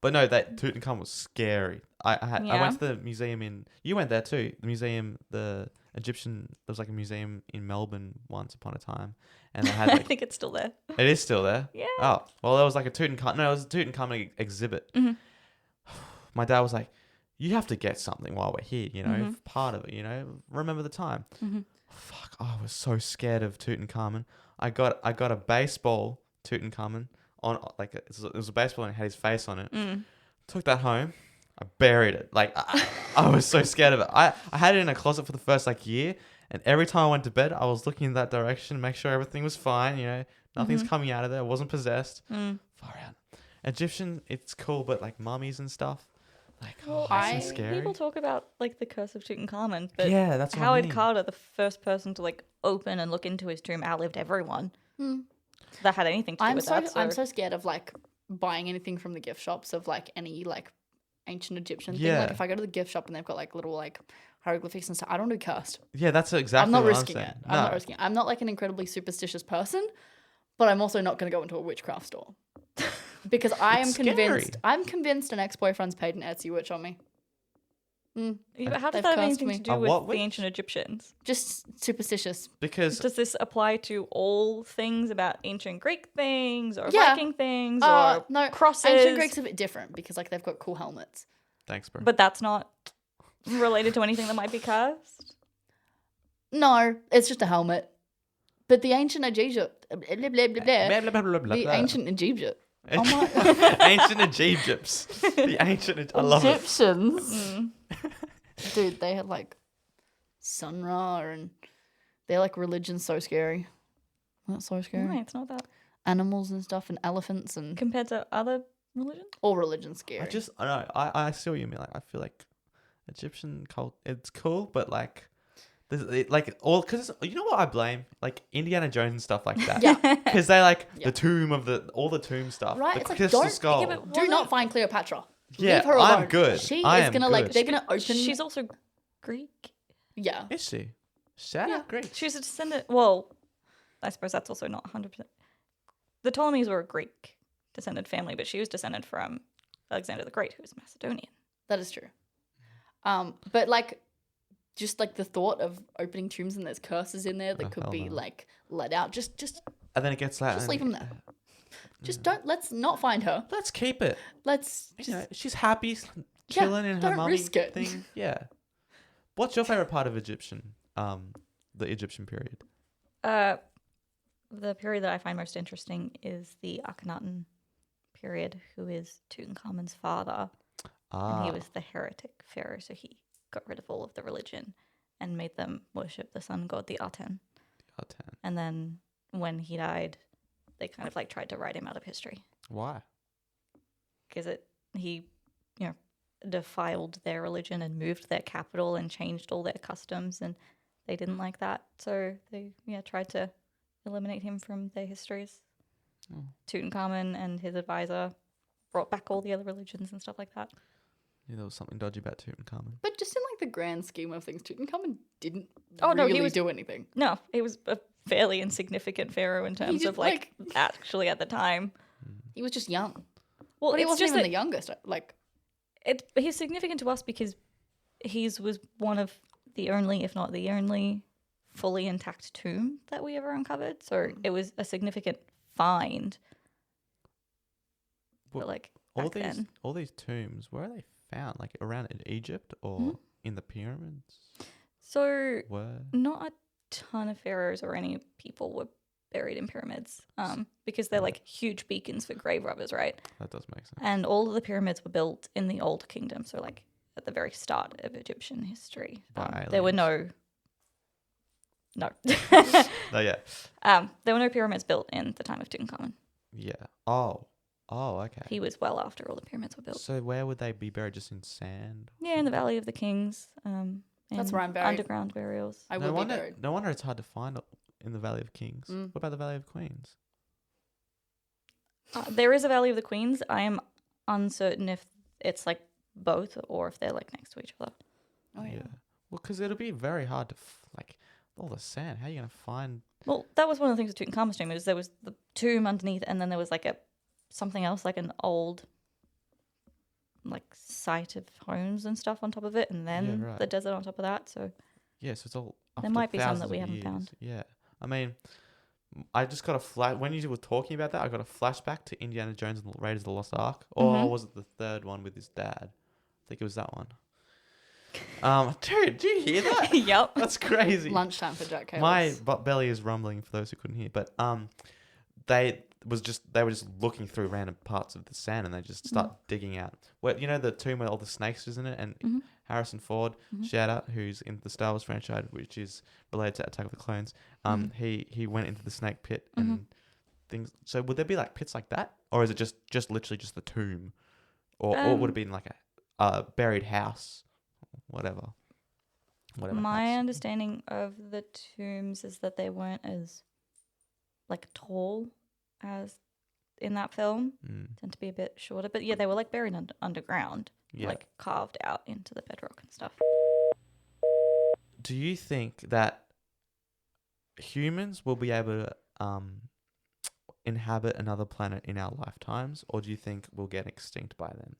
But no, that Tutankhamun was scary. I Yeah. went to the museum in. You went there too. The museum, the Egyptian. There was like a museum in Melbourne once upon a time, and they had I like. think it's still there. It is still there. Yeah. Oh well, there was like a Tutankhamun. No, it was a Tutankhamun exhibit. Mhm. My dad was like, "You have to get something while we're here. You know, Mhm. part of it. You know, remember the time." Mhm. Fuck! I was so scared of Tutankhamun. I got a baseball Tutankhamun on like it was a baseball and it had his face on it. Mm. Took that home. I buried it. Like I was so scared of it. I had it in a closet for the first like year, and every time I went to bed, I was looking in that direction, make sure everything was fine. You know, nothing's coming out of there. I wasn't possessed. Mm. Far out. Egyptian, it's cool, but like mummies and stuff, like Well, it's so scary. People talk about like the curse of Tutankhamun, but Yeah, that's what I Howard mean. Carter, the first person to like open and look into his tomb, outlived everyone that had anything to do I'm with so that. I'm so scared of like buying anything from the gift shops of like any like ancient Egyptian thing. Yeah. Like if I go to the gift shop and they've got like little like hieroglyphics and stuff, I don't do cursed. Yeah, that's exactly. I'm not what risking saying. it. I'm not risking it. I'm not like an incredibly superstitious person, but I'm also not going to go into a witchcraft store because I am It's convinced. scary. I'm convinced an ex-boyfriend's paid an Etsy witch on me. But how does They've that have cursed anything me. to do A with what the witch? ancient Egyptians? Just superstitious. Because Does this apply to all things about ancient Greek things or Yeah. Viking things or No, crosses? Ancient Greek's a bit different because like they've got cool helmets. thanks, bro. But that's not related to anything that might be cursed. No, it's just a helmet. But the ancient Egyptian, Blah, blah, blah, blah, blah, the blah. ancient Egyptian, ancient Egyptians. The ancient. I love it. Egyptians. Dude, they had like Sun Ra and they're like religion's so scary. That's so scary. Why? It's not that Animals and stuff and elephants and compared to other religions. all religion's scary. I know. I see what you mean. Like, I feel like Egyptian cult, it's cool, but like, like all because you know what I blame, like Indiana Jones and stuff like that. Yeah. Because they like Yeah. the tomb of all the tomb stuff. Right, The it's like, crystal don't- skull. Yeah, but Do not find Cleopatra. Yeah, Leave her alone. I'm good. She I is am gonna like good. they're gonna open. She's also Greek. Yeah. Is she? Shout out Greek. She's a descendant. Well, I suppose that's also not 100%. The Ptolemies were a Greek descended family, but she was descended from Alexander the Great, who was Macedonian. That is true. But like, just like the thought of opening tombs and there's curses in there that could hell be no. like let out. Just And then it gets that. Just leave 'em there. don't. Let's not find her. Let's keep it. Let's You just. know, she's happy, chilling in her don't mummy risk it. thing. Yeah. What's your favorite part of the Egyptian period? The period that I find most interesting is the Akhenaten period, who is Tutankhamun's father. And he was the heretic pharaoh, so he got rid of all of the religion and made them worship the sun god, the Aten. And then when he died, they kind of like tried to write him out of history Why? because he, defiled their religion and moved their capital and changed all their customs, and they didn't like that. So they tried to eliminate him from their histories. Tutankhamun and his advisor brought back all the other religions and stuff like that. Yeah, there was something dodgy about Tutankhamun. But just in like the grand scheme of things, Tutankhamun didn't He really do anything. No, he was a fairly insignificant pharaoh in terms did, of like actually at the time. He was just young. Well, But he it's wasn't just even that the youngest. Like, he's significant to us because he was one of the only, if not the only, fully intact tomb that we ever uncovered. So it was a significant find. Well, But like all back then. all these tombs, where are they found? Like around in Egypt or in the pyramids? So Where? not a ton of pharaohs or any people were buried in pyramids because they're like huge beacons for grave robbers, right? That does make sense. And all of the pyramids were built in the Old Kingdom, so like at the very start of Egyptian history. By There were aliens. no. Oh yeah. There were no pyramids built in the time of Tutankhamun. Yeah. Oh, okay. He was well after all the pyramids were built. So where would they be buried? Just in sand? Yeah, in the Valley of the Kings. That's in where I'm buried. Underground burials. I No will be wonder. buried. No wonder it's hard to find in the Valley of Kings. Mm. What about the Valley of Queens? There is a Valley of the Queens. I am uncertain if it's like both or if they're like next to each other. Oh yeah. Well, because it'll be very hard to like all the sand. How are you gonna find? Well, that was one of the things with Tutankhamun's tomb is there was the tomb underneath, and then there was like something else, like an old like site of homes and stuff on top of it, and then Yeah, right. the desert on top of that. So Yeah, so it's all. There after might be some thousands that we of haven't years. found. Yeah, I mean, I just got a flash when you were talking about that. I got a flashback to Indiana Jones and the Raiders of the Lost Ark, or Mhm. was it the third one with his dad? I think it was that one. Dude, do you hear that? yep. That's crazy. Lunchtime for Jack Kalis. My belly is rumbling for those who couldn't hear, but they were just looking through random parts of the sand and they just start digging out. Well, you know the tomb where all the snakes is in it, and Mhm. Harrison Ford, shout out, who's in the Star Wars franchise, which is related to Attack of the Clones. He went into the snake pit and things. So would there be like pits like that, or is it just literally just the tomb, or would it be like a buried house, whatever? My house. understanding of the tombs is that they weren't as like tall as in that film. Tend to be a bit shorter, but yeah, they were like buried underground, Yeah. like carved out into the bedrock and stuff. Do you think that humans will be able to inhabit another planet in our lifetimes, or do you think we'll get extinct by then?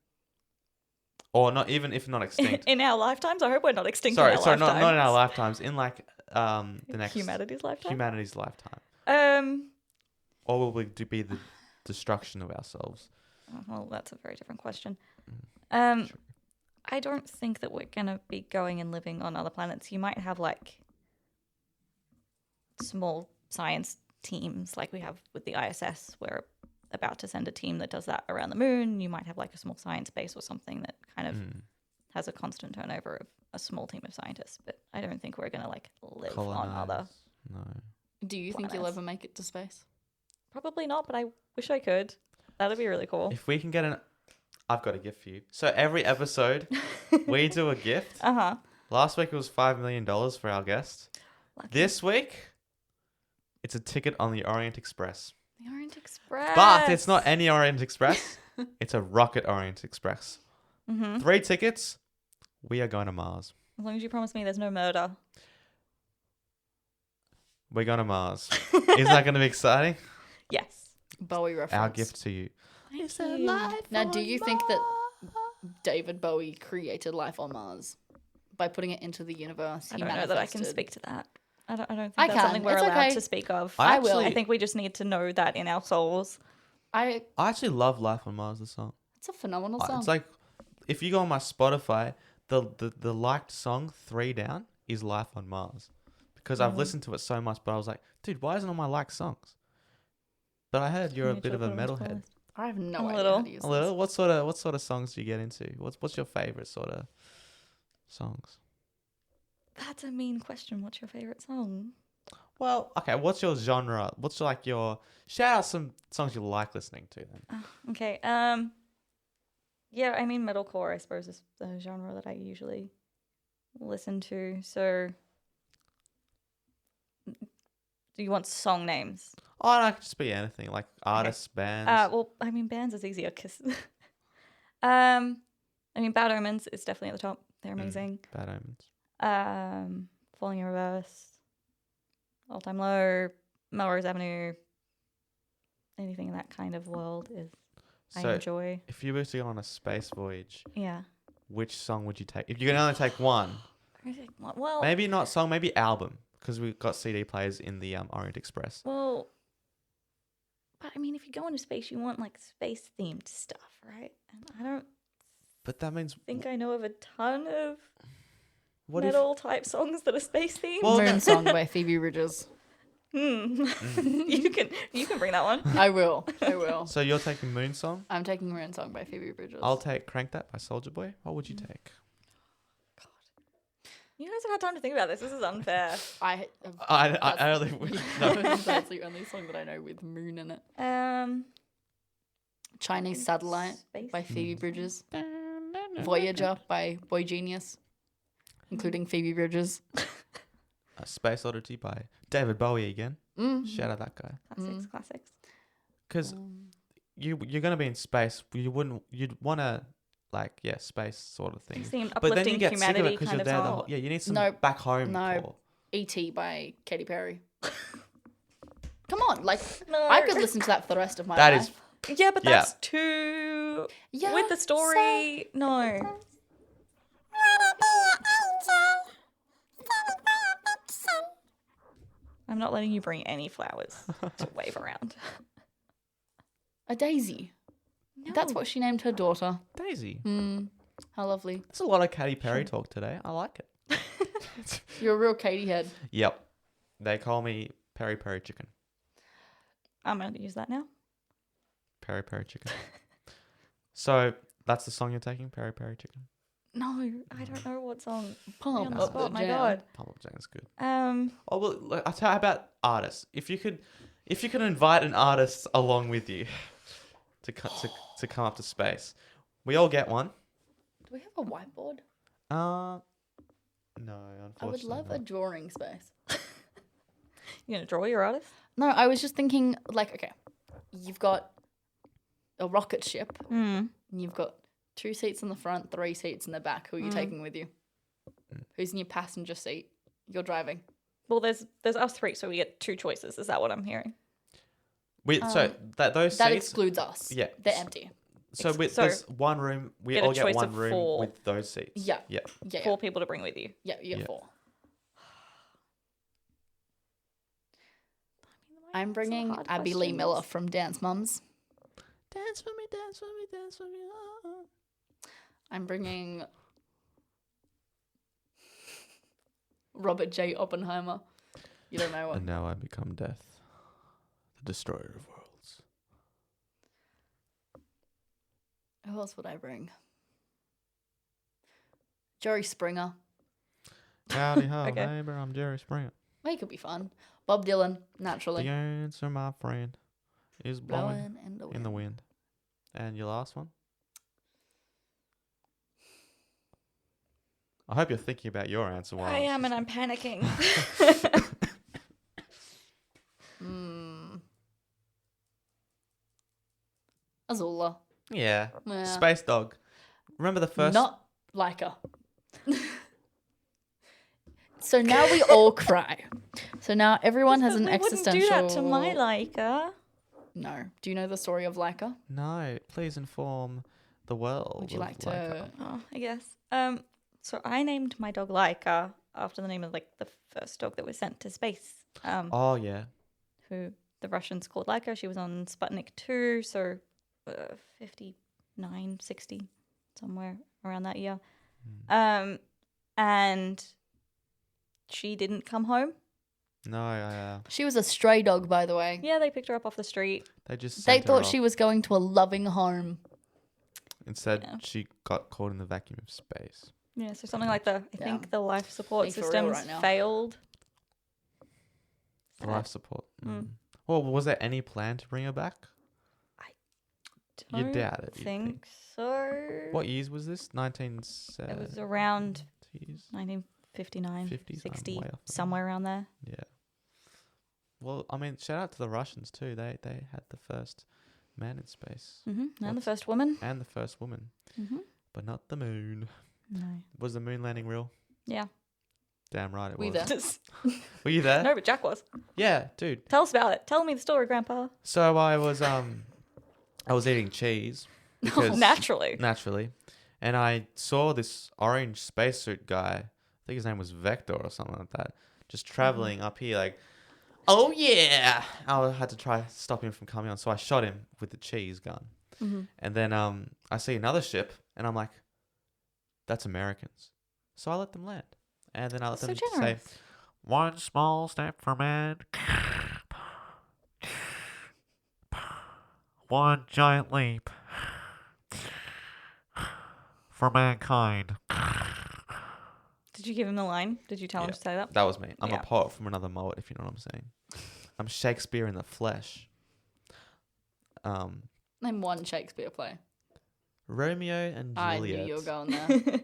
Or not, even if not extinct. In our lifetimes, I hope we're not extinct. sorry, in our not in our lifetimes. lifetimes. In like the next humanity's lifetime. humanity's lifetime, or will we be the destruction of ourselves? Well, that's a very different question. True. I don't think that we're gonna be going and living on other planets. You might have like small science teams, like we have with the ISS. We're about to send a team that does that around the moon. You might have like a small science base or something that kind of has a constant turnover of a small team of scientists, but I don't think we're gonna like live on Colonize. other. No. Do you think you'll planets. ever make it to space? Probably not, but I wish I could. That'd be really cool. If we can get I've got a gift for you. So every episode, we do a gift. Uh-huh. Last week it was $5 million for our guest. Lucky. This week, it's a ticket on the Orient Express. The Orient Express. But it's not any Orient Express. It's a Rocket Orient Express. Mm-hmm. 3 tickets. We are going to Mars. As long as you promise me there's no murder. We're going to Mars. Isn't that going to be exciting? Yes. Bowie reference. Our gift to you. Thank you. Now, do you think that David Bowie created life on Mars by putting it into the universe? I He don't know that I can manifested- speak to that. I don't think I that's can. something we're It's allowed okay. to speak of. I will. actually- I think we just need to know that in our souls. I actually love Life on Mars, the song. It's a phenomenal song. It's like, if you go on my Spotify, the liked song 3 down is Life on Mars. Because I've listened to it so much, but I was like, dude, why isn't it on my liked songs? But I heard you're a Can you bit of a talk about metalhead. it? I have no A idea little. how to use A this. little. What sort of songs do you get into? What's your favorite sort of songs? That's a mean question. What's your favorite song? Well, okay. What's your genre? What's like your shout out some songs you like listening to then? Okay. Yeah, I mean metalcore, I suppose, is the genre that I usually listen to. So, do you want song names? Oh, no, it could just be anything like artists, bands. Well, I mean bands is easier because, I mean Bad Omens is definitely at the top. They're amazing. Bad Omens. Falling in Reverse, All Time Low, Melrose Avenue. Anything in that kind of world is I So, enjoy. if you were to go on a space voyage, Yeah. which song would you take? If you can only take one, Well, maybe not song, maybe album, because we've got CD players in the Orient Express. Well, but I mean, if you go into space, you want like space themed stuff, right? And I don't But that means think I know of a ton of what metal type songs that are space themed. Well, Moon Song by Phoebe Bridgers. You can bring that one. I will. if? So you're taking Moon Song. I'm taking Moon Song by Phoebe Bridgers. I'll take Crank That by Soulja Boy. What would you take? You guys have had time to think about this. This is unfair. I I only no. That's the only song that I know with moon in it. Chinese in Satellite space by Phoebe themed Bridgers. Voyager by Boy Genius, including Phoebe Bridgers. Space Oddity by David Bowie again. Shout out that guy. Classics. Because you're gonna be in space. You'd want to space sort of thing. Seemed But then you uplifting get sick of it humanity because kind you're of there. song. You need some No, back home. no. core. E.T. by Katy Perry. Come on, like No. I could listen to that for the rest of my That life. is Yeah, but Yeah. that's too Yeah, with the story. No. I'm not letting you bring any flowers to wave around. a daisy. That's what she named her daughter. Daisy. How lovely. There's a lot of Katy Perry talk today. I like it. You're a real Katy head. Yep. They call me Peri Peri Chicken. I'm going to use that now. Peri Peri Chicken. So that's the song you're taking, Peri Peri Chicken. No, I don't know what song. Pump On the up spot, the my jam. God. Pump Up Jam is good. Um, Oh well, look, I'll tell you about artists. If you could invite an artist along with you to come up to space, we all get one. Do we have a whiteboard? No, unfortunately. I would love a drawing space. you going to draw your artist? No, I was just thinking, like, okay, you've got a rocket ship, and you've got 2 seats in the front, 3 seats in the back. Who are you taking with you? Who's in your passenger seat? You're driving. Well, there's us 3, so we get 2 choices. Is that what I'm hearing? So those That seats. excludes us. Yeah. They're empty. So so there's one room. We get a all get choice one of room 4. with those seats. Yeah. Yeah. Yeah, 4 people to bring with you. yeah, you get Yeah. 4. I'm bringing hard Abby Lee questions. Miller from Dance Mums. Dance for me, dance for me, dance for me. Oh. I'm bringing Robert J. Oppenheimer. You don't know what. And now I become death, the destroyer of worlds. Who else would I bring? Jerry Springer. Howdy ho, Okay. neighbor, I'm Jerry Springer. He could be fun. Bob Dylan, naturally. The answer, my friend, is blowing Blowing in the wind. And your last one? I hope you're thinking about your answer while I am, and I'm panicking. Azula. Yeah. Yeah. Space dog. Remember the first? Not Leica. So now we all cry. So now everyone has an we existential... wouldn't do that to my Leica. No. Do you know the story of Leica? No. Please inform the world. Would you of like to... Leica. Oh, I guess. So I named my dog Leica after the name of like the first dog that was sent to space. Oh, yeah. Who the Russians called Leica. She was on Sputnik 2, so 59, 60, somewhere around that year. And she didn't come home. No, She was a stray dog, by the way. Yeah, they picked her up off the street. they just They sent her thought off. she was going to a loving home. Instead, Yeah. she got caught in the vacuum of space. Yeah, so something like I Yeah. think the life support Be for real systems right now. failed. The life support. Well, was there any plan to bring her back? You Don't doubt it, you think so. What years was this? 1970s? It was around 1959, 50s? 60, I'm way off on that. somewhere around there. Yeah. Well, I mean, shout out to the Russians too. They had the first man in space And the What's- first woman. and the first woman, but not the moon. No. Was the moon landing real? Yeah. Damn right it We was. there? Were you there? No, but Jack was. Yeah, dude. Tell us about it. Tell me the story, Grandpa. So I was eating cheese because Naturally. and I saw this orange spacesuit guy. I think his name was Vector or something like that, just traveling up here like, oh yeah. I had to try stop him from coming on, so I shot him with the cheese gun. And then I see another ship, and I'm like, that's Americans. So I let them land, and then I let So them say, generous. one small step for man, one giant leap for mankind. Did you give him the line? Did you tell him Yeah. to say that? That was me. I'm Yeah. a poet from another mullet, if you know what I'm saying. I'm Shakespeare in the flesh. Name one Shakespeare play. Romeo and Juliet. I knew you were going there.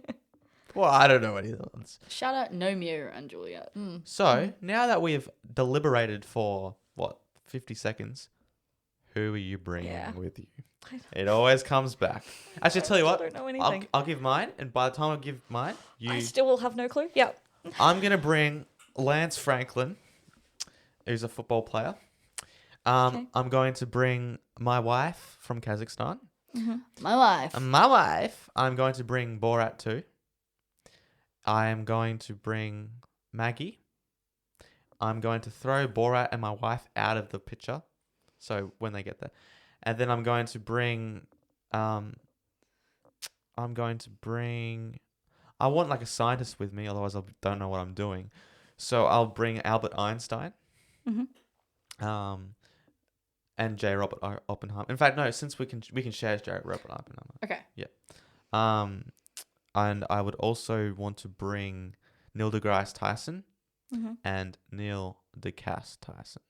Well, I don't know any of the ones. Shout out Nomeo and Juliet. So, now that we've deliberated for, 50 seconds, who are you bringing Yeah. with you? It always comes back. Actually, tell you what, I don't know anything. I'll give mine, and by the time I give mine, I still will have no clue. Yeah. I'm going to bring Lance Franklin, who's a football player. Okay. I'm going to bring my wife from Kazakhstan. My wife. My wife. I'm going to bring Borat too. I am going to bring Maggie. I'm going to throw Borat and my wife out of the picture. So when they get there. And then I'm going to bring... I want like a scientist with me, otherwise I don't know what I'm doing. So I'll bring Albert Einstein. And J. Robert Oppenheimer. In fact, no, since we can share J. Robert Oppenheimer. Okay. Yeah. And I would also want to bring Neil deGrasse Tyson and Neil DeCass Tyson,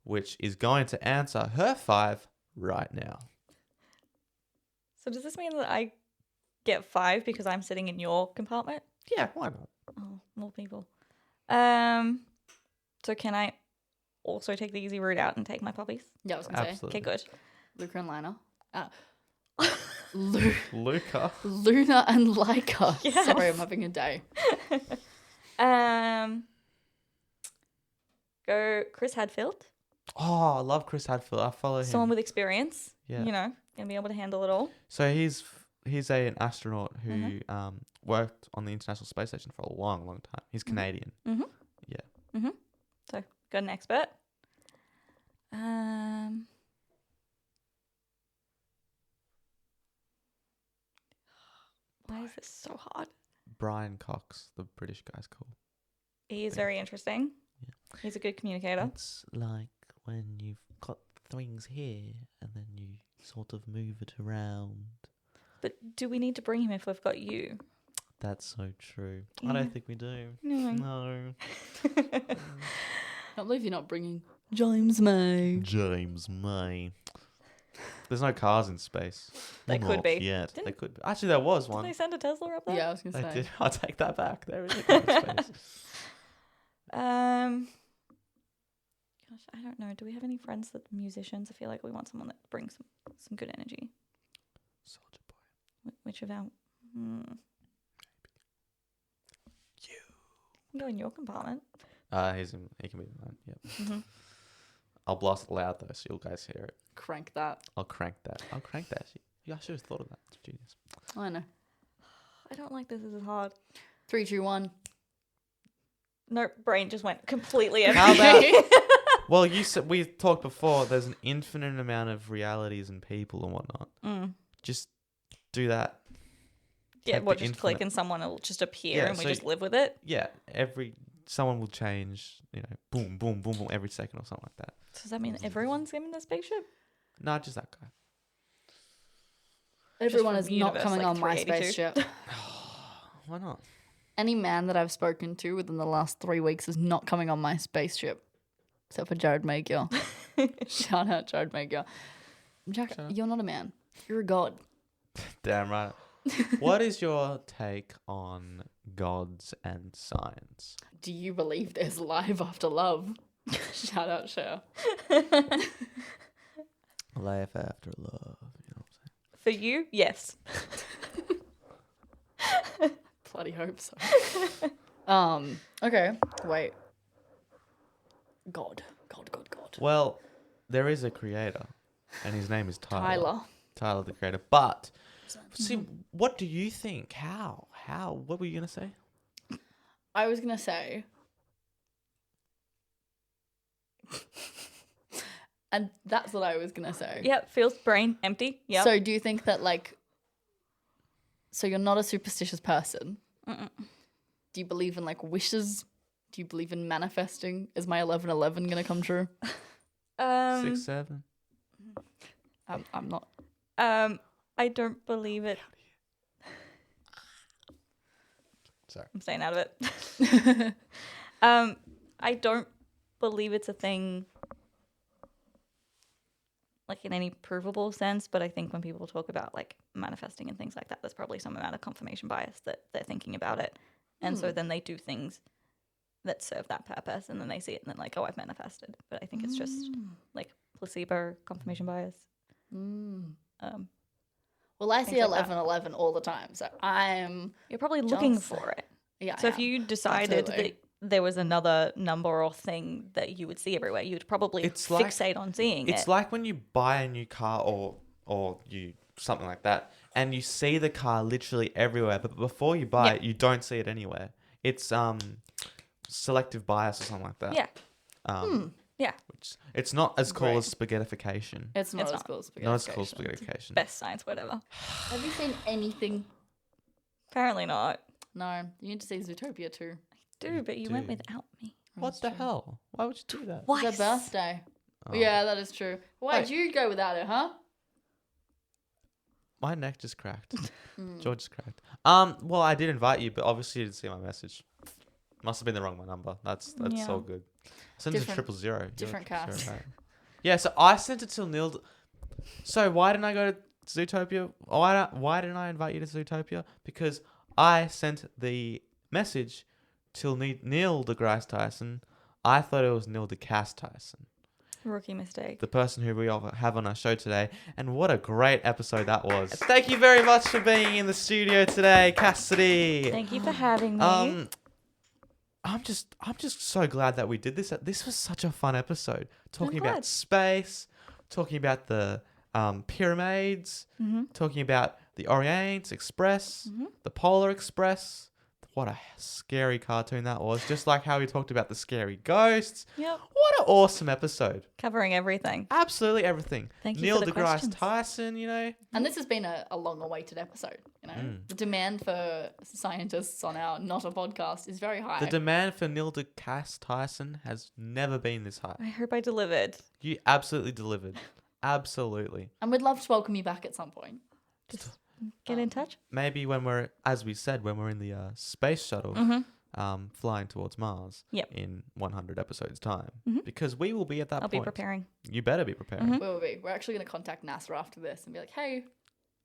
which is going to answer her 5 right now. So does this mean that I get 5 because I'm sitting in your compartment? Yeah, why not? Oh, more people. So can I also take the easy route out and take my puppies? Yeah, I was going to say. Absolutely. Okay, good. Luca and Lina. Luca. Luna and Leica. Yes. Sorry, I'm having a day. Go Chris Hadfield. Oh, I love Chris Hadfield. I follow him. Someone with experience. Yeah. You know, gonna be able to handle it all. So he's an astronaut who worked on the International Space Station for a long, long time. He's Canadian. So got an expert. Why is this so hard? Brian Cox, the British guy's cool. He is very interesting. Yeah. He's a good communicator. It's like when you've got things here and then you sort of move it around. But do we need to bring him if we've got you? That's so true. I Yeah. don't think we do. No. No. I can't believe you're not bringing James May. James May. There's no cars in space. They Well, could not be. yet. Didn't- They could be. Actually, there was Did one. they send a Tesla up there? Yeah, I was gonna They say. did. I'll take that back. There is a car in space. Gosh, I don't know. Do we have any friends that are musicians? I feel like we want someone that brings some good energy. Soldier Boy. Which of our... You. Go in your compartment. He can be mine. Yep. Mm-hmm. I'll blast it loud though, so you guys hear it. Crank that. I'll crank that. Yeah, I should have thought of that. It's genius. I know. I don't like this. This is hard. 3, 2, 1. No, brain just went completely empty. How about? Well, you said we talked before. There's an infinite amount of realities and people and whatnot. Just do that. Yeah, Take what, the just click infinite- and someone will just appear Yeah, and we so just live with it? Yeah, someone will change. Boom, boom, boom, boom, every second or something like that. So does that mean everyone's in the spaceship? No, just that guy. Everyone from is not universe, coming like on my 382. spaceship. Why not? Any man that I've spoken to within the last 3 weeks is not coming on my spaceship. Except for Jared Maygill. Shout out Jared Maygill. Jack, you're not a man. You're a god. Damn right. What is your take on gods and science? Do you believe there's life after love? Shout out Cher. Life after love. You know what I'm For you, yes. Bloody hope so. Okay. Wait. God. Well, there is a creator, and his name is Tyler. Tyler, the creator. But see, what do you think? How? What were you gonna say? I was gonna say, and that's what I was gonna say. Yep, feels brain empty. Yep. So, do you think that so you're not a superstitious person? Mm-mm. Do you believe in wishes? Do you believe in manifesting? Is my 11/11 gonna come true? 6, 7. I'm not. I don't believe it. Sorry. I'm staying out of it. I don't believe it's a thing in any provable sense, but I think when people talk about manifesting and things like that, there's probably some amount of confirmation bias that they're thinking about it. And so then they do things that serve that purpose and then they see it and then oh, I've manifested. But I think it's just placebo confirmation bias. Well, I see Things like 11/11 all the time, so I'm You're probably looking Just- for it. yeah. So I if am. you decided Absolutely. that there was another number or thing that you would see everywhere, you'd probably It's like- fixate on seeing It's it. like when you buy a new car or you something like that, and you see the car literally everywhere, but before you buy it, you don't see it anywhere. It's selective bias or something like that. Yeah. Yeah. Which it's not as cool Right. as spaghettification. It's not It's as not. cool as Not as cool as spaghettification. spaghettification. Best science, whatever. Have you seen anything? Apparently not. No. You need to see Zootopia too. Do, but you went do. without me. What the hell? Why would you do that? What? It's her birthday. Oh. Yeah, that is true. Why'd you go without it, huh? My neck just cracked. George just cracked. Well, I did invite you, but obviously you didn't see my message. Must have been the wrong number. That's Yeah. all good. I sent it to Different- 000. different You're cast. right. Yeah, so I sent it to Neil. So why didn't I go to Zootopia? Why didn't I invite you to Zootopia? Because I sent the message to Neil deGrasse Tyson. I thought it was Neil DeCass Tyson, Rookie mistake. the person who we all have on our show today. And what a great episode that was. Thank you very much for being in the studio today, Cassidy. Thank you for having me. I'm just so glad that we did this. This was such a fun episode. Talking glad. about space, talking about the pyramids, talking about the Orient Express, the Polar Express. What a scary cartoon that was. Just like how we talked about the scary ghosts. Yep. What an awesome episode. Covering everything. Absolutely everything. Thank you Neil for the deGrasse questions. Tyson, And this has been a long-awaited episode. The demand for scientists on our Not a Podcast is very high. The demand for Neil deGrasse Tyson has never been this high. I hope I delivered. You absolutely delivered. Absolutely. And we'd love to welcome you back at some point. Get in touch. Maybe when we're, as we said, when we're in the space shuttle, flying towards Mars in 100 episodes time, because we will be at that I'll point. be preparing. You better be preparing. We will be. We're actually going to contact NASA after this and be like, hey.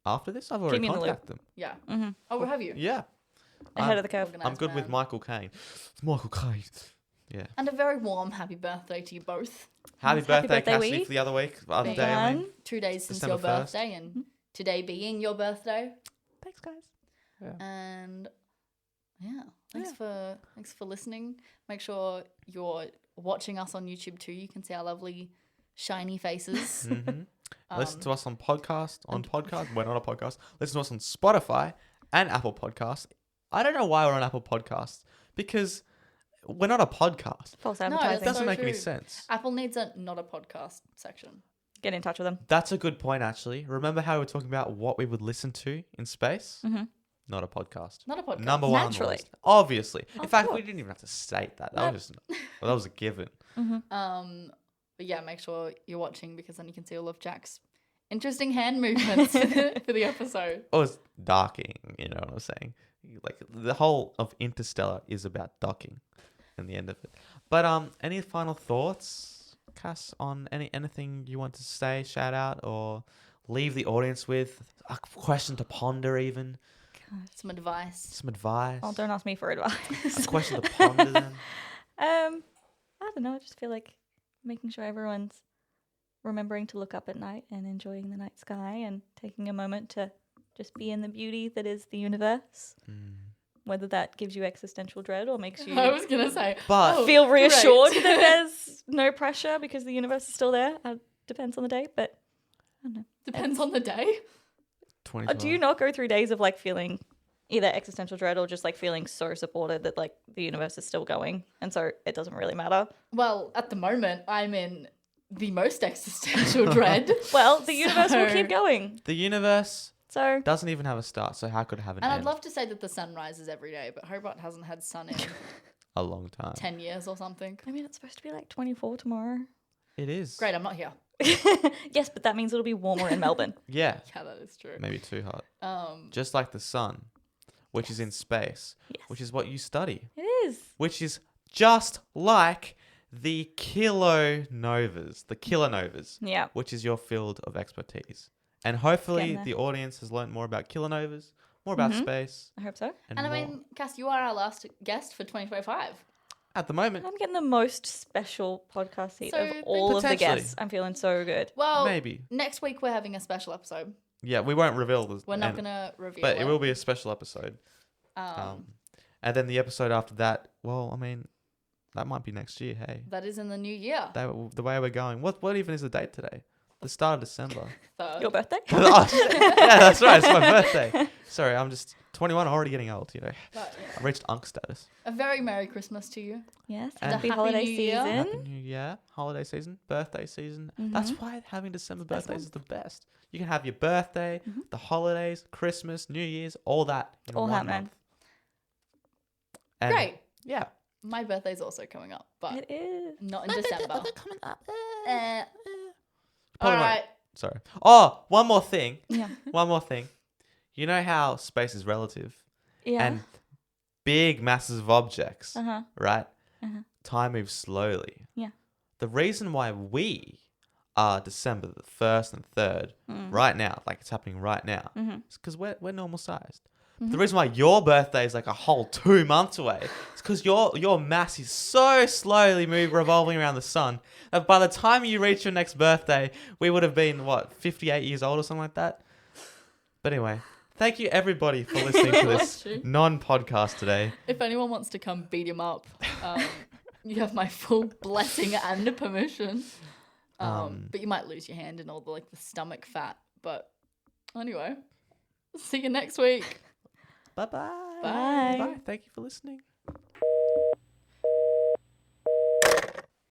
After this, I've already me in the contacted them. Yeah. Oh, have you? Yeah. Ahead of the curve. I'm good with Michael Caine. It's Michael Caine. Yeah. And a very warm happy birthday to you both. Happy birthday, Cassidy, week. for the other week. Other day, I mean. 2 days since December your birthday, and today being your birthday. Thanks, guys. Yeah. And thanks for listening. Make sure you're watching us on YouTube too. You can see our lovely shiny faces. Listen to us on podcast. We're not a podcast. Listen to us on Spotify and Apple Podcasts. I don't know why we're on Apple Podcasts, because we're not a podcast. False No, advertising. It doesn't so make any true. sense. Apple needs a not a podcast section. Get in touch with them. That's a good point, actually. Remember how we were talking about what we would listen to in space? Not a podcast. Not a podcast. Number one on the Naturally. list. Obviously. In Of fact, we course. didn't even have to state that. That was that was a given. But yeah, make sure you're watching, because then you can see all of Jack's interesting hand movements for the episode. Oh, it's docking. You know what I'm saying? Like, the whole of Interstellar is about docking and the end of it. But any final thoughts, Cass, on anything you want to say, shout out, or leave the audience with? A question to ponder, even? Some advice. Some advice? Oh, don't ask me for advice. A question to ponder, then? I don't know. I just feel like making sure everyone's remembering to look up at night and enjoying the night sky and taking a moment to just be in the beauty that is the universe. Whether that gives you existential dread or makes you I was going to say. But feel reassured great. that there's no pressure because the universe is still there. Depends on the day, but I don't know. Depends on the day. 2012. Do you not go through days of like feeling either existential dread or just like feeling so supported that like the universe is still going and so it doesn't really matter? Well, at the moment, I'm in the most existential dread. Well, the universe will So- keep going. The universe So doesn't even have a start, so how could it have an And end? I'd love to say that the sun rises every day, but Hobart hasn't had sun in A long time. 10 years or something. I mean, it's supposed to be like 24 tomorrow. It is. Great, I'm not here. Yes, but that means it'll be warmer in Melbourne. Yeah. Yeah, that is true. Maybe too hot. Um, Just like the sun, which is in space, Yes. which is what you study, It is. which is just like the kilonovas, Yeah. which is your field of expertise. And hopefully Getting there. the audience has learned more about kilonovas, more about space, I hope so. and and I more. mean, Cass, you are our last guest for 2025. At the moment, I'm getting the most special podcast seat So, of all of the potentially. guests. I'm feeling so good. Well, maybe. next week we're having a special episode. Yeah, we won't reveal this. We're not going to reveal But it will be a special episode. Um, And then the episode after that, well, I mean, that might be next year, hey. that is in the new year. The way we're going. What even is the date today? The start of December. Third. Your birthday? Oh, shit. Yeah, that's right. It's my birthday. Sorry, I'm just 21, already getting old, you know. But, yeah. I've reached unk status. A very Merry Christmas to you. Yes. And Happy Happy holiday New Year. season. Happy New Year, holiday season, birthday season. That's why having December best birthdays is the best. You can have your birthday, the holidays, Christmas, New Year's, all that in All one happening. month. And Great. Yeah. My birthday's also coming up, but It is. not in December. coming up. All Probably not. right. Sorry. Oh, one more thing. Yeah. One more thing. You know how space is relative Yeah. and big masses of objects, Uh-huh. right? Uh-huh. Time moves slowly. Yeah. The reason why we are December the 1st and 3rd right now, like it's happening right now, is because we're normal sized. The reason why your birthday is like a whole 2 months away is because your mass is so slowly revolving around the sun that by the time you reach your next birthday, we would have been, 58 years old or something like that? But anyway, thank you everybody for listening to this Bless you. non-podcast today. If anyone wants to come beat him up, you have my full blessing and permission. But you might lose your hand and all the the stomach fat. But anyway, see you next week. Bye-bye. Bye. Bye. Thank you for listening.